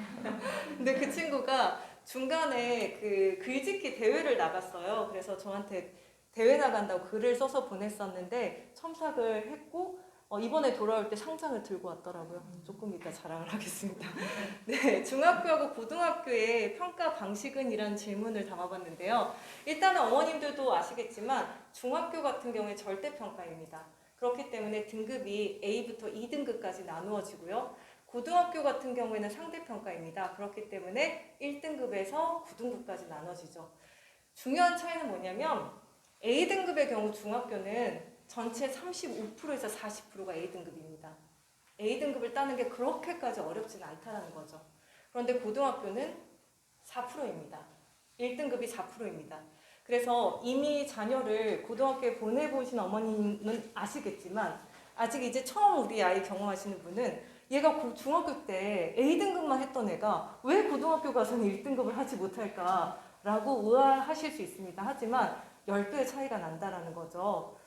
근데 그 친구가 중간에 그 글짓기 대회를 나갔어요. 그래서 저한테 대회 나간다고 글을 써서 보냈었는데 첨삭을 했고 이번에 돌아올 때 상장을 들고 왔더라고요. 조금 이따 자랑을 하겠습니다. 네, 중학교하고 고등학교의 평가 방식은 이란 질문을 담아봤는데요. 일단은 어머님들도 아시겠지만 중학교 같은 경우에 절대평가입니다. 그렇기 때문에 등급이 A부터 2등급까지 나누어지고요. 고등학교 같은 경우에는 상대평가입니다. 그렇기 때문에 1등급에서 9등급까지 나눠지죠. 중요한 차이는 뭐냐면 A등급의 경우 중학교는 전체 35%에서 40%가 A등급입니다. A등급을 따는 게 그렇게까지 어렵지는 않다는 거죠. 그런데 고등학교는 4%입니다. 1등급이 4%입니다. 그래서 이미 자녀를 고등학교에 보내보신 어머님은 아시겠지만 아직 이제 처음 우리 아이 경험하시는 분은 얘가 중학교 때 A등급만 했던 애가 왜 고등학교 가서는 1등급을 하지 못할까라고 의아하실 수 있습니다. 하지만 10배의 차이가 난다라는 거죠.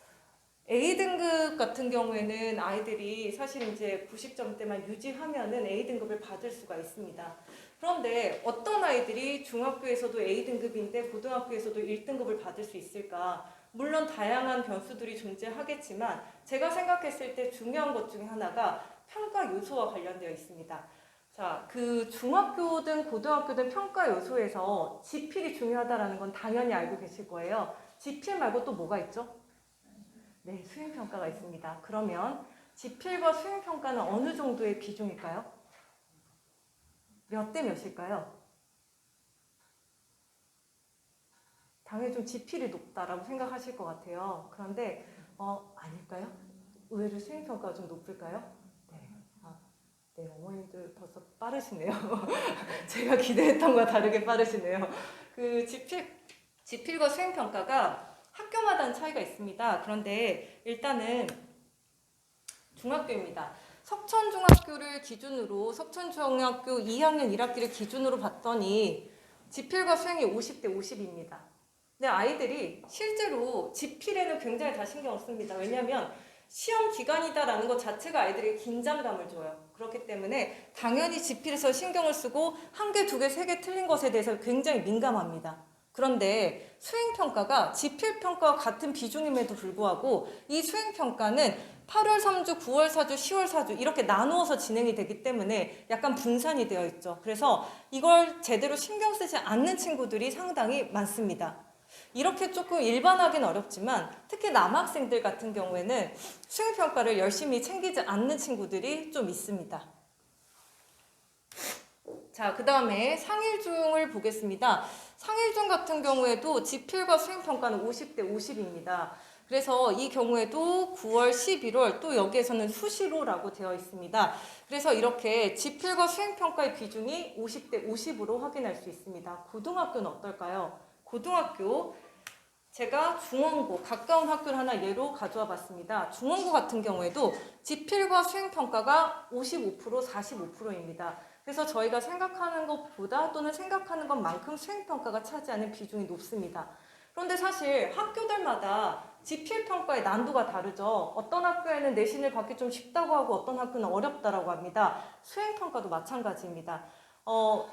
A등급 같은 경우에는 아이들이 사실 이제 90점대만 유지하면은 A등급을 받을 수가 있습니다. 그런데 어떤 아이들이 중학교에서도 A등급인데 고등학교에서도 1등급을 받을 수 있을까? 물론 다양한 변수들이 존재하겠지만 제가 생각했을 때 중요한 것 중에 하나가 평가 요소와 관련되어 있습니다. 자, 그 중학교든 고등학교든 평가 요소에서 지필이 중요하다는 건 당연히 알고 계실 거예요. 지필 말고 또 뭐가 있죠? 네, 수행평가가 있습니다. 그러면 지필과 수행평가는 어느 정도의 비중일까요? 몇 대 몇일까요? 당연히 좀 지필이 높다라고 생각하실 것 같아요. 그런데 아닐까요? 의외로 수행평가가 좀 높을까요? 네, 네, 어머님들 벌써 빠르시네요. 제가 기대했던 것과 다르게 빠르시네요. 그 지필과 수행평가가 학교마다는 차이가 있습니다. 그런데 일단은 중학교입니다. 석천중학교를 기준으로 석천중학교 2학년 1학기를 기준으로 봤더니 지필과 수행이 50대 50입니다. 근데 아이들이 실제로 지필에는 굉장히 다 신경을 씁니다. 왜냐하면 시험 기간이다라는 것 자체가 아이들에게 긴장감을 줘요. 그렇기 때문에 당연히 지필에서 신경을 쓰고 한 개, 두 개, 세 개 틀린 것에 대해서 굉장히 민감합니다. 그런데 수행평가가 지필평가와 같은 비중임에도 불구하고 이 수행평가는 8월 3주, 9월 4주, 10월 4주 이렇게 나누어서 진행이 되기 때문에 약간 분산이 되어 있죠. 그래서 이걸 제대로 신경 쓰지 않는 친구들이 상당히 많습니다. 이렇게 조금 일반화하기는 어렵지만 특히 남학생들 같은 경우에는 수행평가를 열심히 챙기지 않는 친구들이 좀 있습니다. 자, 그 다음에 상일중을 보겠습니다. 상일중 같은 경우에도 지필과 수행평가는 50대 50입니다. 그래서 이 경우에도 9월, 11월 또 여기에서는 수시로라고 되어 있습니다. 그래서 이렇게 지필과 수행평가의 비중이 50대 50으로 확인할 수 있습니다. 고등학교는 어떨까요? 고등학교 제가 중원고 가까운 학교를 하나 예로 가져와 봤습니다. 중원고 같은 경우에도 지필과 수행평가가 55%, 45%입니다. 그래서 저희가 생각하는 것보다 또는 생각하는 것만큼 수행평가가 차지하는 비중이 높습니다. 그런데 사실 학교들마다 지필평가의 난도가 다르죠. 어떤 학교에는 내신을 받기 좀 쉽다고 하고 어떤 학교는 어렵다라고 합니다. 수행평가도 마찬가지입니다.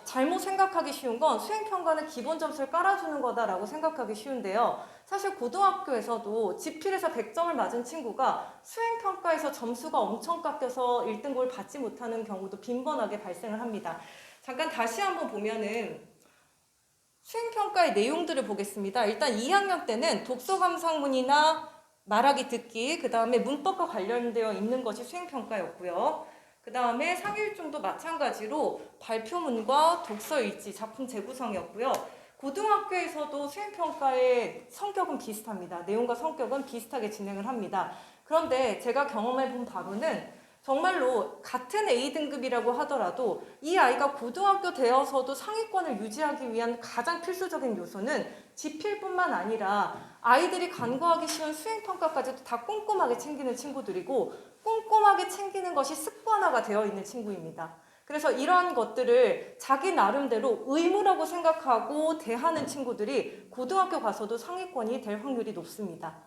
잘못 생각하기 쉬운 건 수행평가는 기본 점수를 깔아주는 거다라고 생각하기 쉬운데요. 사실 고등학교에서도 지필에서 100점을 맞은 친구가 수행평가에서 점수가 엄청 깎여서 1등급을 받지 못하는 경우도 빈번하게 발생을 합니다. 잠깐 다시 한번 보면은 수행평가의 내용들을 보겠습니다. 일단 2학년 때는 독서감상문이나 말하기 듣기, 그 다음에 문법과 관련되어 있는 것이 수행평가였고요. 그 다음에 상일중도 마찬가지로 발표문과 독서일지, 작품 재구성이었고요. 고등학교에서도 수행평가의 성격은 비슷합니다. 내용과 성격은 비슷하게 진행을 합니다. 그런데 제가 경험해본 바로는 정말로 같은 A등급이라고 하더라도 이 아이가 고등학교 되어서도 상위권을 유지하기 위한 가장 필수적인 요소는 지필뿐만 아니라 아이들이 간과하기 쉬운 수행평가까지도 다 꼼꼼하게 챙기는 친구들이고 꼼꼼하게 챙기는 것이 습관화가 되어 있는 친구입니다. 그래서 이러한 것들을 자기 나름대로 의무라고 생각하고 대하는 친구들이 고등학교 가서도 상위권이 될 확률이 높습니다.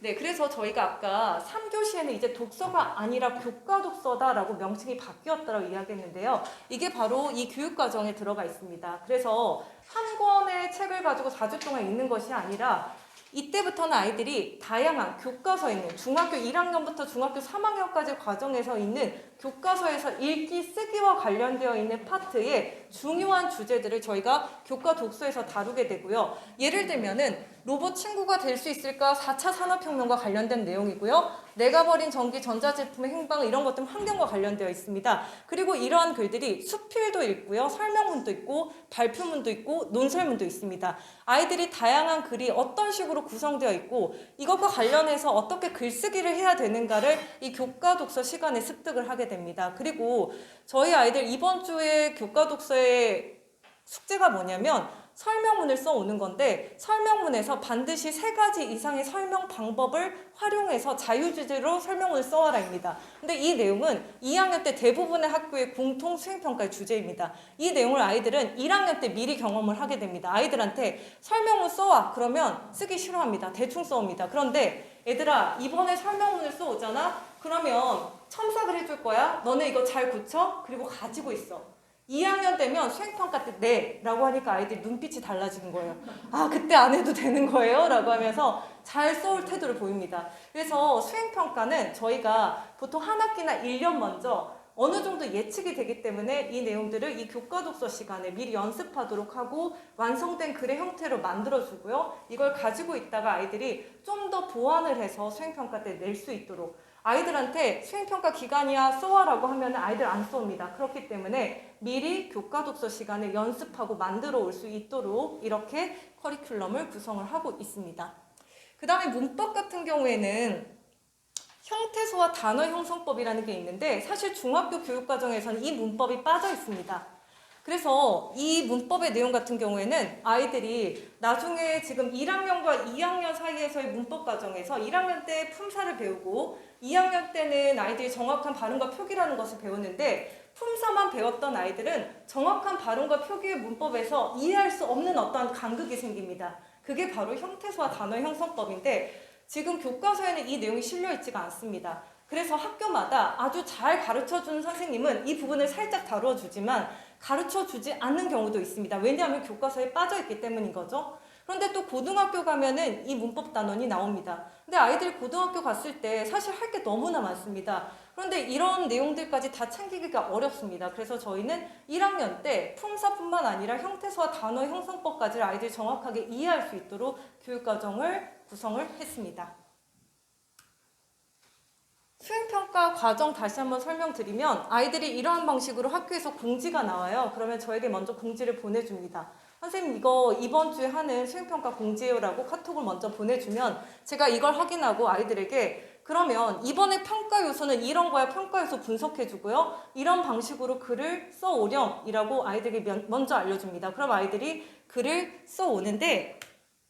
네, 그래서 저희가 아까 3교시에는 이제 독서가 아니라 교과 독서다라고 명칭이 바뀌었다고 이야기했는데요. 이게 바로 이 교육과정에 들어가 있습니다. 그래서 한 권의 책을 가지고 4주 동안 읽는 것이 아니라 이때부터는 아이들이 다양한 교과서에 있는 중학교 1학년부터 중학교 3학년까지 과정에서 있는 교과서에서 읽기, 쓰기와 관련되어 있는 파트의 중요한 주제들을 저희가 교과 독서에서 다루게 되고요. 예를 들면은 로봇 친구가 될 수 있을까? 4차 산업혁명과 관련된 내용이고요. 내가 버린 전기, 전자제품의 행방 이런 것들은 환경과 관련되어 있습니다. 그리고 이러한 글들이 수필도 있고요. 설명문도 있고 발표문도 있고 논설문도 있습니다. 아이들이 다양한 글이 어떤 식으로 구성되어 있고 이것과 관련해서 어떻게 글쓰기를 해야 되는가를 이 교과 독서 시간에 습득을 하게 됩니다. 그리고 저희 아이들 이번 주에 교과 독서의 숙제가 뭐냐면 설명문을 써오는 건데 설명문에서 반드시 3가지 이상의 설명 방법을 활용해서 자유주제로 설명문을 써와라입니다. 근데 이 내용은 2학년 때 대부분의 학교의 공통 수행평가의 주제입니다. 이 내용을 아이들은 1학년 때 미리 경험을 하게 됩니다. 아이들한테 설명문 써와 그러면 쓰기 싫어합니다. 대충 써옵니다. 그런데 얘들아 이번에 설명문을 써오잖아? 그러면 첨삭을 해줄 거야. 너네 이거 잘 고쳐? 그리고 가지고 있어. 2학년 되면 수행평가 때 네 라고 하니까 아이들이 눈빛이 달라지는 거예요. 아 그때 안 해도 되는 거예요? 라고 하면서 잘 써올 태도를 보입니다. 그래서 수행평가는 저희가 보통 한 학기나 1년 먼저 어느 정도 예측이 되기 때문에 이 내용들을 이 교과 독서 시간에 미리 연습하도록 하고 완성된 글의 형태로 만들어주고요. 이걸 가지고 있다가 아이들이 좀 더 보완을 해서 수행평가 때 낼 수 있도록 아이들한테 수행평가 기간이야 써와라고 하면 아이들 안 쏩니다. 그렇기 때문에 미리 교과 독서 시간에 연습하고 만들어 올 수 있도록 이렇게 커리큘럼을 구성을 하고 있습니다. 그 다음에 문법 같은 경우에는 형태소와 단어 형성법이라는 게 있는데 사실 중학교 교육과정에서는 이 문법이 빠져 있습니다. 그래서 이 문법의 내용 같은 경우에는 아이들이 나중에 지금 1학년과 2학년 사이에서의 문법 과정에서 1학년 때 품사를 배우고 2학년 때는 아이들이 정확한 발음과 표기라는 것을 배우는데 품사만 배웠던 아이들은 정확한 발음과 표기의 문법에서 이해할 수 없는 어떤 간극이 생깁니다. 그게 바로 형태소와 단어 형성법인데 지금 교과서에는 이 내용이 실려 있지가 않습니다. 그래서 학교마다 아주 잘 가르쳐주는 선생님은 이 부분을 살짝 다뤄주지만 가르쳐주지 않는 경우도 있습니다. 왜냐하면 교과서에 빠져있기 때문인 거죠. 그런데 또 고등학교 가면은 이 문법 단원이 나옵니다. 근데 아이들이 고등학교 갔을 때 사실 할 게 너무나 많습니다. 그런데 이런 내용들까지 다 챙기기가 어렵습니다. 그래서 저희는 1학년 때 품사뿐만 아니라 형태소와 단어 형성법까지 아이들이 정확하게 이해할 수 있도록 교육과정을 구성을 했습니다. 수행평가 과정 다시 한번 설명드리면 아이들이 이러한 방식으로 학교에서 공지가 나와요. 그러면 저에게 먼저 공지를 보내줍니다. 선생님 이거 이번 주에 하는 수행평가 공지예요 라고 카톡을 먼저 보내주면 제가 이걸 확인하고 아이들에게 그러면 이번에 평가 요소는 이런 거야 평가 요소 분석해주고요. 이런 방식으로 글을 써오렴 이라고 아이들에게 먼저 알려줍니다. 그럼 아이들이 글을 써오는데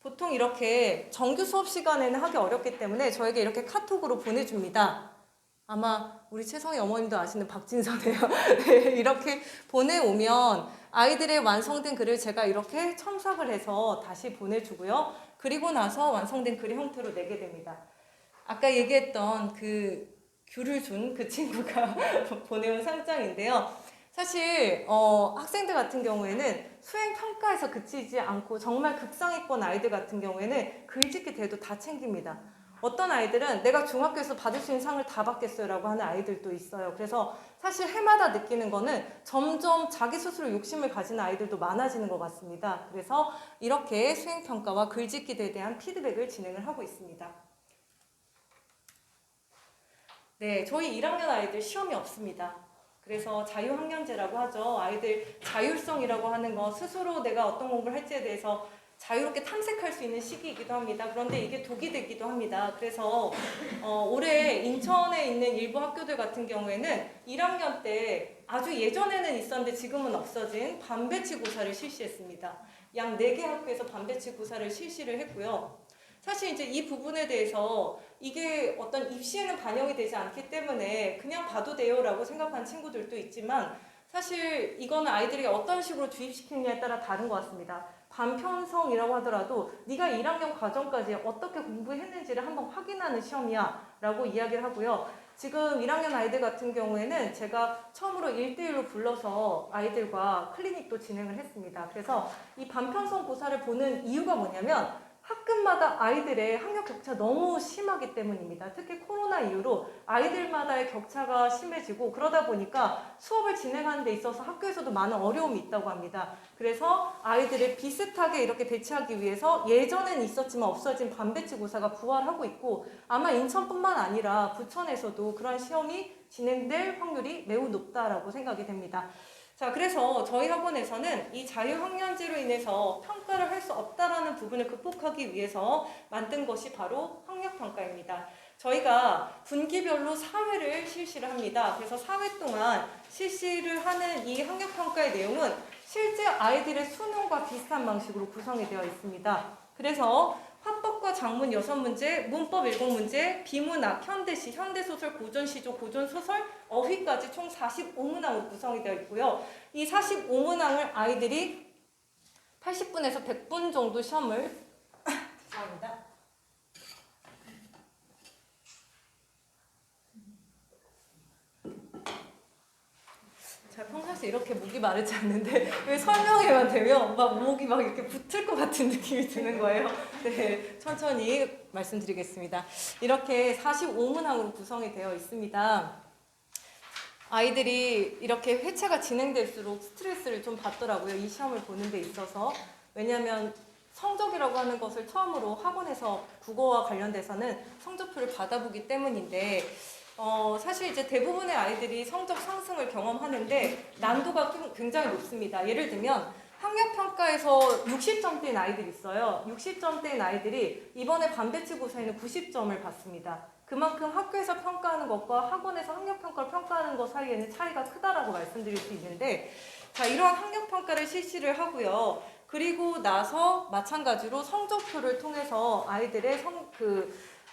보통 이렇게 정규 수업 시간에는 하기 어렵기 때문에 저에게 이렇게 카톡으로 보내줍니다. 아마 우리 최성희 어머님도 아시는 박진서네요. 네, 이렇게 보내오면 아이들의 완성된 글을 제가 이렇게 첨삭을 해서 다시 보내주고요. 그리고 나서 완성된 글의 형태로 내게 됩니다. 아까 얘기했던 그 귤을 준 그 친구가 보내온 상장인데요. 사실 학생들 같은 경우에는 수행평가에서 그치지 않고 정말 극상위권 아이들 같은 경우에는 글짓기 대회도 다 챙깁니다. 어떤 아이들은 내가 중학교에서 받을 수 있는 상을 다 받겠어요 라고 하는 아이들도 있어요. 그래서 사실 해마다 느끼는 거는 점점 자기 스스로 욕심을 가지는 아이들도 많아지는 것 같습니다. 그래서 이렇게 수행평가와 글짓기 대회에 대한 피드백을 진행을 하고 있습니다. 네, 저희 1학년 아이들 시험이 없습니다. 그래서 자유학년제라고 하죠. 아이들 자율성이라고 하는 거 스스로 내가 어떤 공부를 할지에 대해서 자유롭게 탐색할 수 있는 시기이기도 합니다. 그런데 이게 독이 되기도 합니다. 그래서 올해 인천에 있는 일부 학교들 같은 경우에는 1학년 때 아주 예전에는 있었는데 지금은 없어진 반배치 고사를 실시했습니다. 약 4개 학교에서 반배치 고사를 실시를 했고요. 사실 이제 이 부분에 대해서 이게 어떤 입시에는 반영이 되지 않기 때문에 그냥 봐도 돼요 라고 생각하는 친구들도 있지만 사실 이거는 아이들이 어떤 식으로 주입시키느냐에 따라 다른 것 같습니다. 반편성이라고 하더라도 네가 1학년 과정까지 어떻게 공부했는지를 한번 확인하는 시험이야 라고 이야기를 하고요. 지금 1학년 아이들 같은 경우에는 제가 처음으로 1대1로 불러서 아이들과 클리닉도 진행을 했습니다. 그래서 이 반편성 고사를 보는 이유가 뭐냐면 학급마다 아이들의 학력 격차 너무 심하기 때문입니다. 특히 코로나 이후로 아이들마다의 격차가 심해지고 그러다 보니까 수업을 진행하는 데 있어서 학교에서도 많은 어려움이 있다고 합니다. 그래서 아이들을 비슷하게 이렇게 배치하기 위해서 예전엔 있었지만 없어진 반배치 고사가 부활하고 있고 아마 인천뿐만 아니라 부천에서도 그런 시험이 진행될 확률이 매우 높다라고 생각이 됩니다. 자, 그래서 저희 학원에서는 이 자유학년제로 인해서 평가를 할 수 없다라는 부분을 극복하기 위해서 만든 것이 바로 학력평가입니다. 저희가 분기별로 4회를 실시를 합니다. 그래서 4회 동안 실시를 하는 이 학력평가의 내용은 실제 아이들의 수능과 비슷한 방식으로 구성이 되어 있습니다. 그래서 화법과 작문 6문제, 문법 7문제, 비문학, 현대시, 현대소설, 고전시조, 고전소설, 어휘까지 총 45문항으로 구성이 되어 있고요. 이 45문항을 아이들이 80분에서 100분 정도 시험을 죄송합니다. 제가 평상시에 이렇게 목이 마르지 않는데 왜 설명회만 되면 막 목이 막 이렇게 붙을 것 같은 느낌이 드는 거예요. 네, 천천히 말씀드리겠습니다. 이렇게 45문항으로 구성이 되어 있습니다. 아이들이 이렇게 회차가 진행될수록 스트레스를 좀 받더라고요. 이 시험을 보는 데 있어서. 왜냐하면 성적이라고 하는 것을 처음으로 학원에서 국어와 관련돼서는 성적표를 받아보기 때문인데 사실 이제 대부분의 아이들이 성적 상승을 경험하는데 난도가 굉장히 높습니다. 예를 들면 학력평가에서 60점대인 아이들이 있어요. 60점대인 아이들이 이번에 반배치고사에는 90점을 받습니다. 그만큼 학교에서 평가하는 것과 학원에서 학력평가를 평가하는 것 사이에는 차이가 크다라고 말씀드릴 수 있는데, 자, 이러한 학력평가를 실시를 하고요. 그리고 나서 마찬가지로 성적표를 통해서 아이들의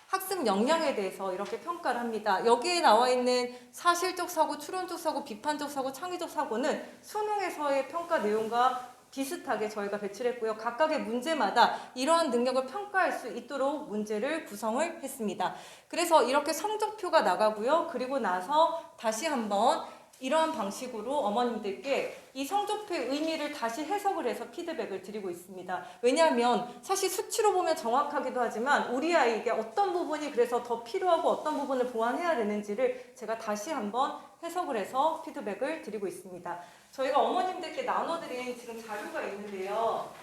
학습 역량에 대해서 이렇게 평가를 합니다. 여기에 나와 있는 사실적 사고, 추론적 사고, 비판적 사고, 창의적 사고는 수능에서의 평가 내용과 비슷하게 저희가 배치를 했고요. 각각의 문제마다 이러한 능력을 평가할 수 있도록 문제를 구성을 했습니다. 그래서 이렇게 성적표가 나가고요. 그리고 나서 다시 한번 이러한 방식으로 어머님들께 이 성적표의 의미를 다시 해석을 해서 피드백을 드리고 있습니다. 왜냐하면 사실 수치로 보면 정확하기도 하지만 우리 아이에게 어떤 부분이 그래서 더 필요하고 어떤 부분을 보완해야 되는지를 제가 다시 한번 해석을 해서 피드백을 드리고 있습니다. 저희가 어머님들께 나눠드린 지금 자료가 있는데요.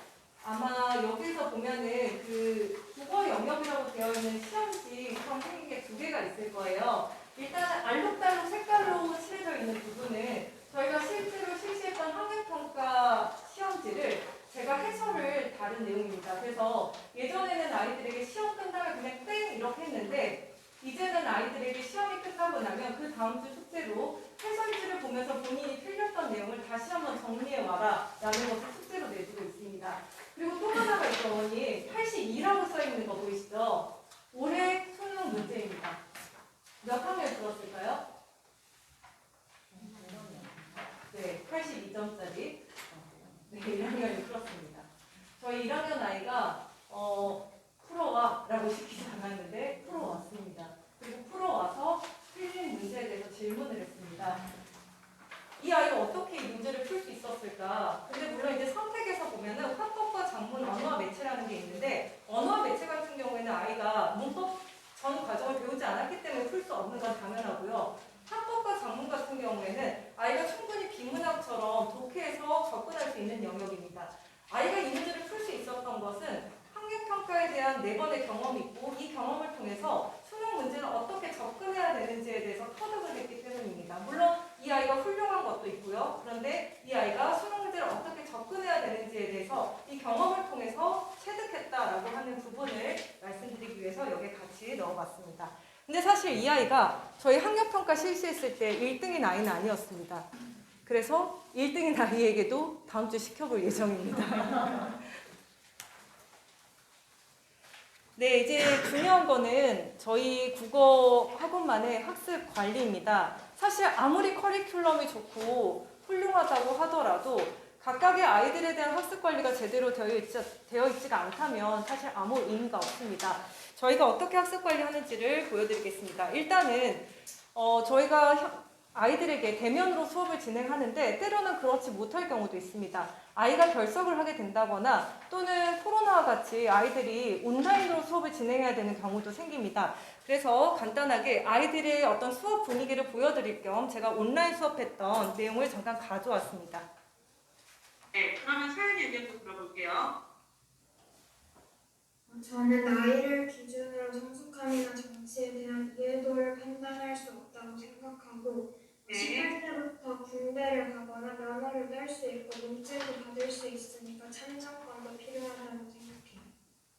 아마 여기서 보면은 그 국어 영역이라고 되어 있는 시험지 생긴 게 2개가 있을 거예요. 일단은 알록달록 색깔로 칠해져 있는 부분은 저희가 실제로 실시했던 학력평가 시험지를 제가 해설을 다른 내용입니다. 그래서 예전에는 아이들에게 시험 끝나면 그냥 땡 이렇게 했는데 이제는 아이들에게 시험이 끝나고 나면 그 다음 주 숙제로 해설지를 보면서 본인이 틀렸던 내용을 다시 한번 정리해와라 라는 것을 숙제로 내주고 있습니다. 그리고 또 하나가 있죠, 어머니. 82라고 써있는 거 보이시죠? 올해 수능 문제입니다. 몇 학년 들었을까요? 네, 82점짜리. 네, 1학년이 풀었습니다. 저희 1학년 아이가 풀어와 라고 시키지 않았는데 풀어왔습니다. 그리고 풀어와서 틀린 문제에 대해서 질문을 했습니다. 이 아이가 어떻게 이 문제를 풀 수 있었을까? 근데 물론 이제 선택에서 보면은 화법과 작문, 언어와 매체라는 게 있는데 언어와 매체 같은 경우에는 아이가 문법 전 과정을 배우지 않았기 때문에 풀 수 없는 건 당연하고요. 화법과 작문 같은 경우에는 아이가 충분히 비문학처럼 독해해서 접근할 수 있는 영역입니다. 아이가 이 문제를 풀 수 있었던 것은 학력평가에 대한 4번의 경험이 있고 이 경험을 통해서 수능 문제는 어떻게 접근해야 되는지에 대해서 터득을 했기 때문입니다. 물론 이 아이가 훌륭한 것도 있고요. 그런데 이 아이가 수능 문제를 어떻게 접근해야 되는지에 대해서 이 경험을 통해서 체득했다라고 하는 부분을 말씀드리기 위해서 여기에 같이 넣어봤습니다. 근데 사실 이 아이가 저희 학력평가 실시했을 때 1등인 아이는 아니었습니다. 그래서 1등인 아이에게도 다음 주 시켜볼 예정입니다. 네, 이제 중요한 거는 저희 국어 학원만의 학습 관리입니다. 사실 아무리 커리큘럼이 좋고 훌륭하다고 하더라도 각각의 아이들에 대한 학습 관리가 제대로 되어 있지가 않다면 사실 아무 의미가 없습니다. 저희가 어떻게 학습 관리하는지를 보여드리겠습니다. 일단은 저희가 아이들에게 대면으로 수업을 진행하는데 때로는 그렇지 못할 경우도 있습니다. 아이가 결석을 하게 된다거나 또는 코로나와 같이 아이들이 온라인으로 수업을 진행해야 되는 경우도 생깁니다. 그래서 간단하게 아이들의 어떤 수업 분위기를 보여드릴 겸 제가 온라인 수업했던 내용을 잠깐 가져왔습니다. 네, 그러면 사연의 의견도 들어볼게요. 저는 나이를 기준으로 성숙함이나 정치에 대한 이해도를 판단할 수 없다고 생각하고 네. 18세부터 군대를 가거나 면허를 딸 수 있고 문제도 받을 수 있으니까 참정권도 필요하다고 생각해요.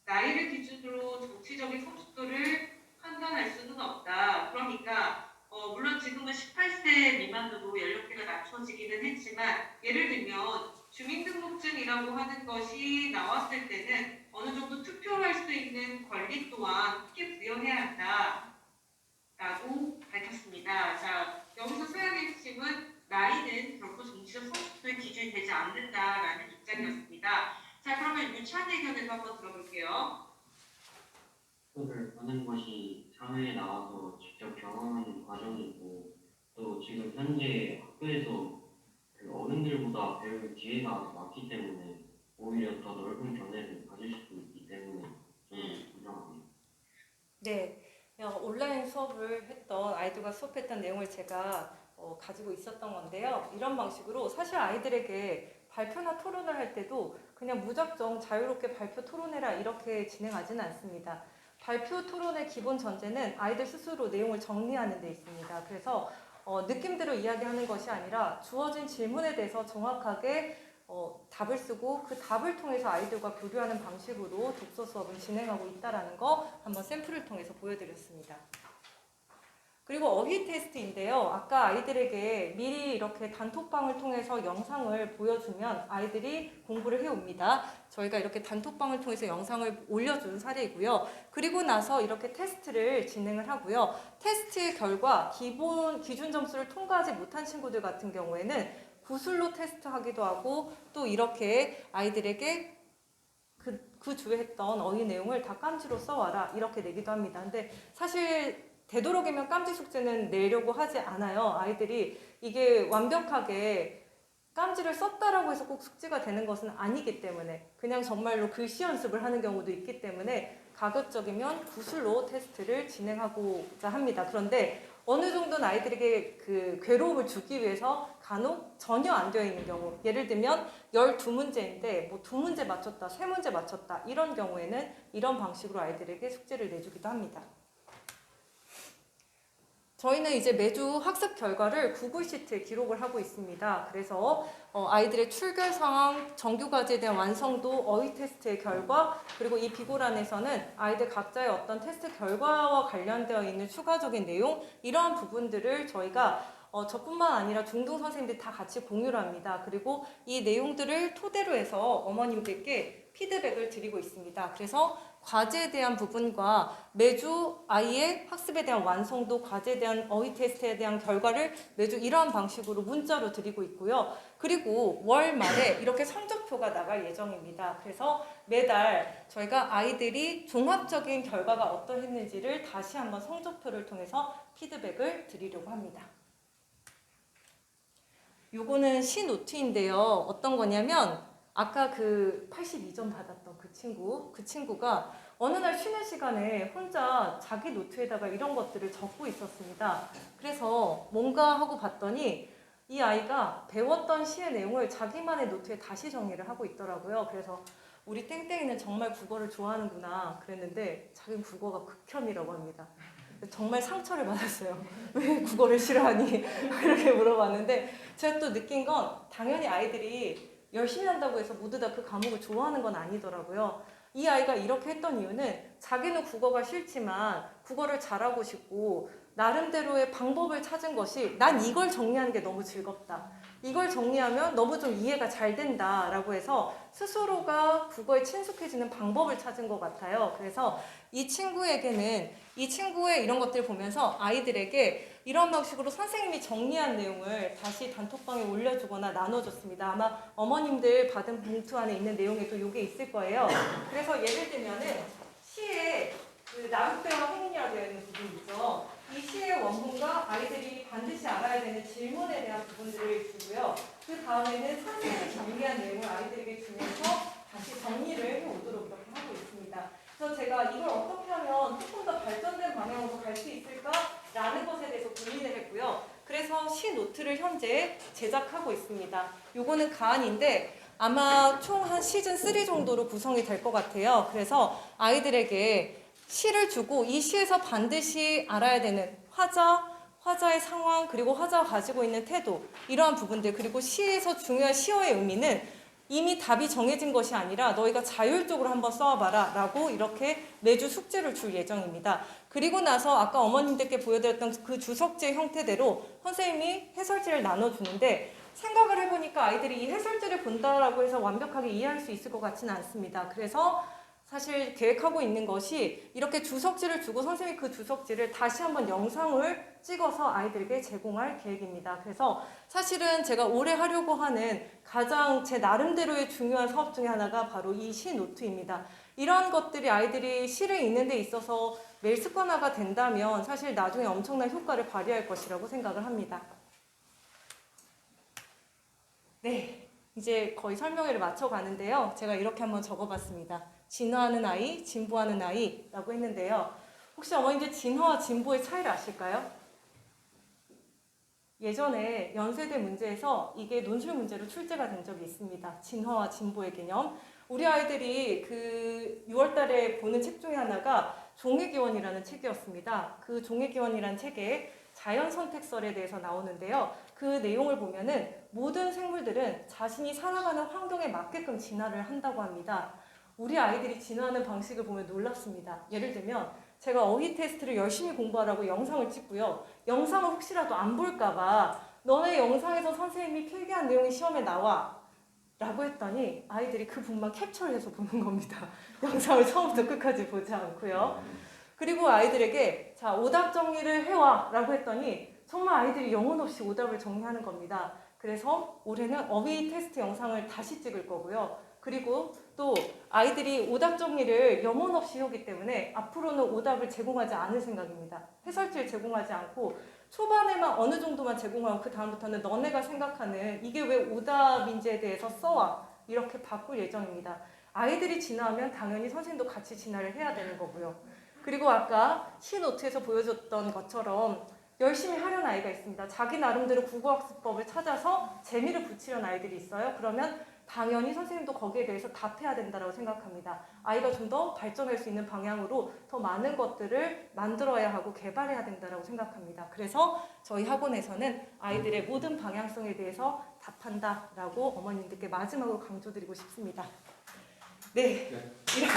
나이를 기준으로 정치적인 성숙도를 판단할 수는 없다. 그러니까 물론 지금은 18세 미만으로 연령대가 낮춰지기는 했지만 예를 들면 주민등록증이라고 하는 것이 나왔을 때는 어느 정도 투표를 할 수 있는 권리 또한 크게 부여해야 한다라고 밝혔습니다. 자, 여기서 서양의 핵심은 나이는 결코 정치적 성숙도의 기준이 되지 않는다라는 입장이었습니다. 자, 그러면 유찬 의견을 한번 들어볼게요. 학교를 하는 것이 사회에 나와서 직접 경험하는 과정이고 또 지금 현재 학교에서 그 어른들보다 배울 기회가 많기 때문에 오히려 더 넓은 견해를 가질 수 있기 때문에 저는 부정합니다. 네, 온라인 수업을 했던 아이들과 수업했던 내용을 제가 가지고 있었던 건데요. 이런 방식으로 사실 아이들에게 발표나 토론을 할 때도 그냥 무작정 자유롭게 발표 토론해라 이렇게 진행하지는 않습니다. 발표 토론의 기본 전제는 아이들 스스로 내용을 정리하는 데 있습니다. 그래서 느낌대로 이야기하는 것이 아니라 주어진 질문에 대해서 정확하게 답을 쓰고 그 답을 통해서 아이들과 교류하는 방식으로 독서 수업을 진행하고 있다는 거 한번 샘플을 통해서 보여드렸습니다. 그리고 어휘 테스트인데요. 아까 아이들에게 미리 이렇게 단톡방을 통해서 영상을 보여주면 아이들이 공부를 해옵니다. 저희가 이렇게 단톡방을 통해서 영상을 올려준 사례이고요. 그리고 나서 이렇게 테스트를 진행을 하고요. 테스트의 결과 기준 점수를 통과하지 못한 친구들 같은 경우에는 구술로 테스트하기도 하고 또 이렇게 아이들에게 그 주에 했던 어휘 내용을 다 깜지로 써와라 이렇게 내기도 합니다. 근데 사실 되도록이면 깜지 숙제는 내려고 하지 않아요. 아이들이 이게 완벽하게 깜지를 썼다라고 해서 꼭 숙제가 되는 것은 아니기 때문에 그냥 정말로 글씨 연습을 하는 경우도 있기 때문에 가급적이면 구술로 테스트를 진행하고자 합니다. 그런데 어느 정도는 아이들에게 그 괴로움을 주기 위해서 간혹 전혀 안 되어 있는 경우, 예를 들면 12문제인데 뭐 2문제 맞췄다, 3문제 맞췄다 이런 경우에는 이런 방식으로 아이들에게 숙제를 내주기도 합니다. 저희는 이제 매주 학습 결과를 구글 시트에 기록을 하고 있습니다. 그래서 아이들의 출결 상황, 정규 과제에 대한 완성도, 어휘 테스트의 결과, 그리고 이 비고란에서는 아이들 각자의 어떤 테스트 결과와 관련되어 있는 추가적인 내용, 이러한 부분들을 저희가 저뿐만 아니라 중등 선생님들이 다 같이 공유를 합니다. 그리고 이 내용들을 토대로 해서 어머님들께 피드백을 드리고 있습니다. 그래서 과제에 대한 부분과 매주 아이의 학습에 대한 완성도, 과제에 대한 어휘 테스트에 대한 결과를 매주 이러한 방식으로 문자로 드리고 있고요. 그리고 월 말에 이렇게 성적표가 나갈 예정입니다. 그래서 매달 저희가 아이들이 종합적인 결과가 어떠했는지를 다시 한번 성적표를 통해서 피드백을 드리려고 합니다. 요거는 시노트인데요. 어떤 거냐면 아까 그 82점 받았던 그 친구가 어느 날 쉬는 시간에 혼자 자기 노트에다가 이런 것들을 적고 있었습니다. 그래서 뭔가 하고 봤더니 이 아이가 배웠던 시의 내용을 자기만의 노트에 다시 정리를 하고 있더라고요. 그래서 우리 땡땡이는 정말 국어를 좋아하는구나 그랬는데 자기는 국어가 극혐이라고 합니다. 정말 상처를 받았어요. 왜 국어를 싫어하니? 이렇게 물어봤는데 제가 또 느낀 건 당연히 아이들이 열심히 한다고 해서 모두 다 그 과목을 좋아하는 건 아니더라고요. 이 아이가 이렇게 했던 이유는 자기는 국어가 싫지만 국어를 잘하고 싶고 나름대로의 방법을 찾은 것이 난 이걸 정리하는 게 너무 즐겁다. 이걸 정리하면 너무 좀 이해가 잘 된다라고 해서 스스로가 국어에 친숙해지는 방법을 찾은 것 같아요. 그래서 이 친구에게는 이 친구의 이런 것들을 보면서 아이들에게 이런 방식으로 선생님이 정리한 내용을 다시 단톡방에 올려주거나 나눠줬습니다. 아마 어머님들 받은 봉투 안에 있는 내용에도 이게 있을 거예요. 그래서 예를 들면은 시에 그 나룻배와 행인이라고 되어 있는 부분이 있죠. 이 시의 원문과 아이들이 반드시 알아야 되는 질문에 대한 부분들을 주고요. 그 다음에는 선생님이 정리한 내용을 아이들에게 주면서 다시 정리를 해오도록 이렇게 하고 있습니다. 그래서 제가 이걸 어떻게 하면 조금 더 발전된 방향으로 갈 수 있을까라는 것에 대해서 고민을 했고요. 그래서 시 노트를 현재 제작하고 있습니다. 요거는 가안인데 아마 총 한 시즌 3 정도로 구성이 될 것 같아요. 그래서 아이들에게 시를 주고 이 시에서 반드시 알아야 되는 화자의 상황, 그리고 화자가 가지고 있는 태도, 이러한 부분들, 그리고 시에서 중요한 시어의 의미는 이미 답이 정해진 것이 아니라 너희가 자율적으로 한번 써와봐라 라고 이렇게 매주 숙제를 줄 예정입니다. 그리고 나서 아까 어머님들께 보여드렸던 그 주석지 형태대로 선생님이 해설지를 나눠주는데 생각을 해보니까 아이들이 이 해설지를 본다라고 해서 완벽하게 이해할 수 있을 것 같지는 않습니다. 그래서 사실 계획하고 있는 것이 이렇게 주석지를 주고 선생님이 그 주석지를 다시 한번 영상을 찍어서 아이들에게 제공할 계획입니다. 그래서 사실은 제가 올해 하려고 하는 가장 제 나름대로의 중요한 사업 중에 하나가 바로 이 시 노트입니다. 이런 것들이 아이들이 시를 읽는 데 있어서 매일 습관화가 된다면 사실 나중에 엄청난 효과를 발휘할 것이라고 생각을 합니다. 네, 이제 거의 설명회를 마쳐가는데요. 제가 이렇게 한번 적어봤습니다. 진화하는 아이, 진보하는 아이라고 했는데요. 혹시 어머님들 진화와 진보의 차이를 아실까요? 예전에 연세대 문제에서 이게 논술 문제로 출제가 된 적이 있습니다. 진화와 진보의 개념. 우리 아이들이 그 6월 달에 보는 책 중에 하나가 종의기원이라는 책이었습니다. 그 종의기원이라는 책에 자연 선택설에 대해서 나오는데요. 그 내용을 보면은 모든 생물들은 자신이 살아가는 환경에 맞게끔 진화를 한다고 합니다. 우리 아이들이 진화하는 방식을 보면 놀랍습니다. 예를 들면 제가 어휘 테스트를 열심히 공부하라고 영상을 찍고요. 영상을 혹시라도 안 볼까봐 너네 영상에서 선생님이 필기한 내용이 시험에 나와 라고 했더니 아이들이 그 부분만 캡처를 해서 보는 겁니다. 영상을 처음부터 끝까지 보지 않고요. 그리고 아이들에게 자 오답 정리를 해와 라고 했더니 정말 아이들이 영혼 없이 오답을 정리하는 겁니다. 그래서 올해는 어휘 테스트 영상을 다시 찍을 거고요. 그리고 또 아이들이 오답 정리를 영혼 없이 해오기 때문에 앞으로는 오답을 제공하지 않을 생각입니다. 해설지를 제공하지 않고 초반에만 어느 정도만 제공하고 그 다음부터는 너네가 생각하는 이게 왜 오답인지에 대해서 써와 이렇게 바꿀 예정입니다. 아이들이 진화하면 당연히 선생님도 같이 진화를 해야 되는 거고요. 그리고 아까 시노트에서 보여줬던 것처럼 열심히 하려는 아이가 있습니다. 자기 나름대로 국어학습법을 찾아서 재미를 붙이려는 아이들이 있어요. 그러면 당연히 선생님도 거기에 대해서 답해야 된다고 생각합니다. 아이가 좀 더 발전할 수 있는 방향으로 더 많은 것들을 만들어야 하고 개발해야 된다고 생각합니다. 그래서 저희 학원에서는 아이들의 모든 방향성에 대해서 답한다라고 어머님들께 마지막으로 강조드리고 싶습니다. 네. 이렇게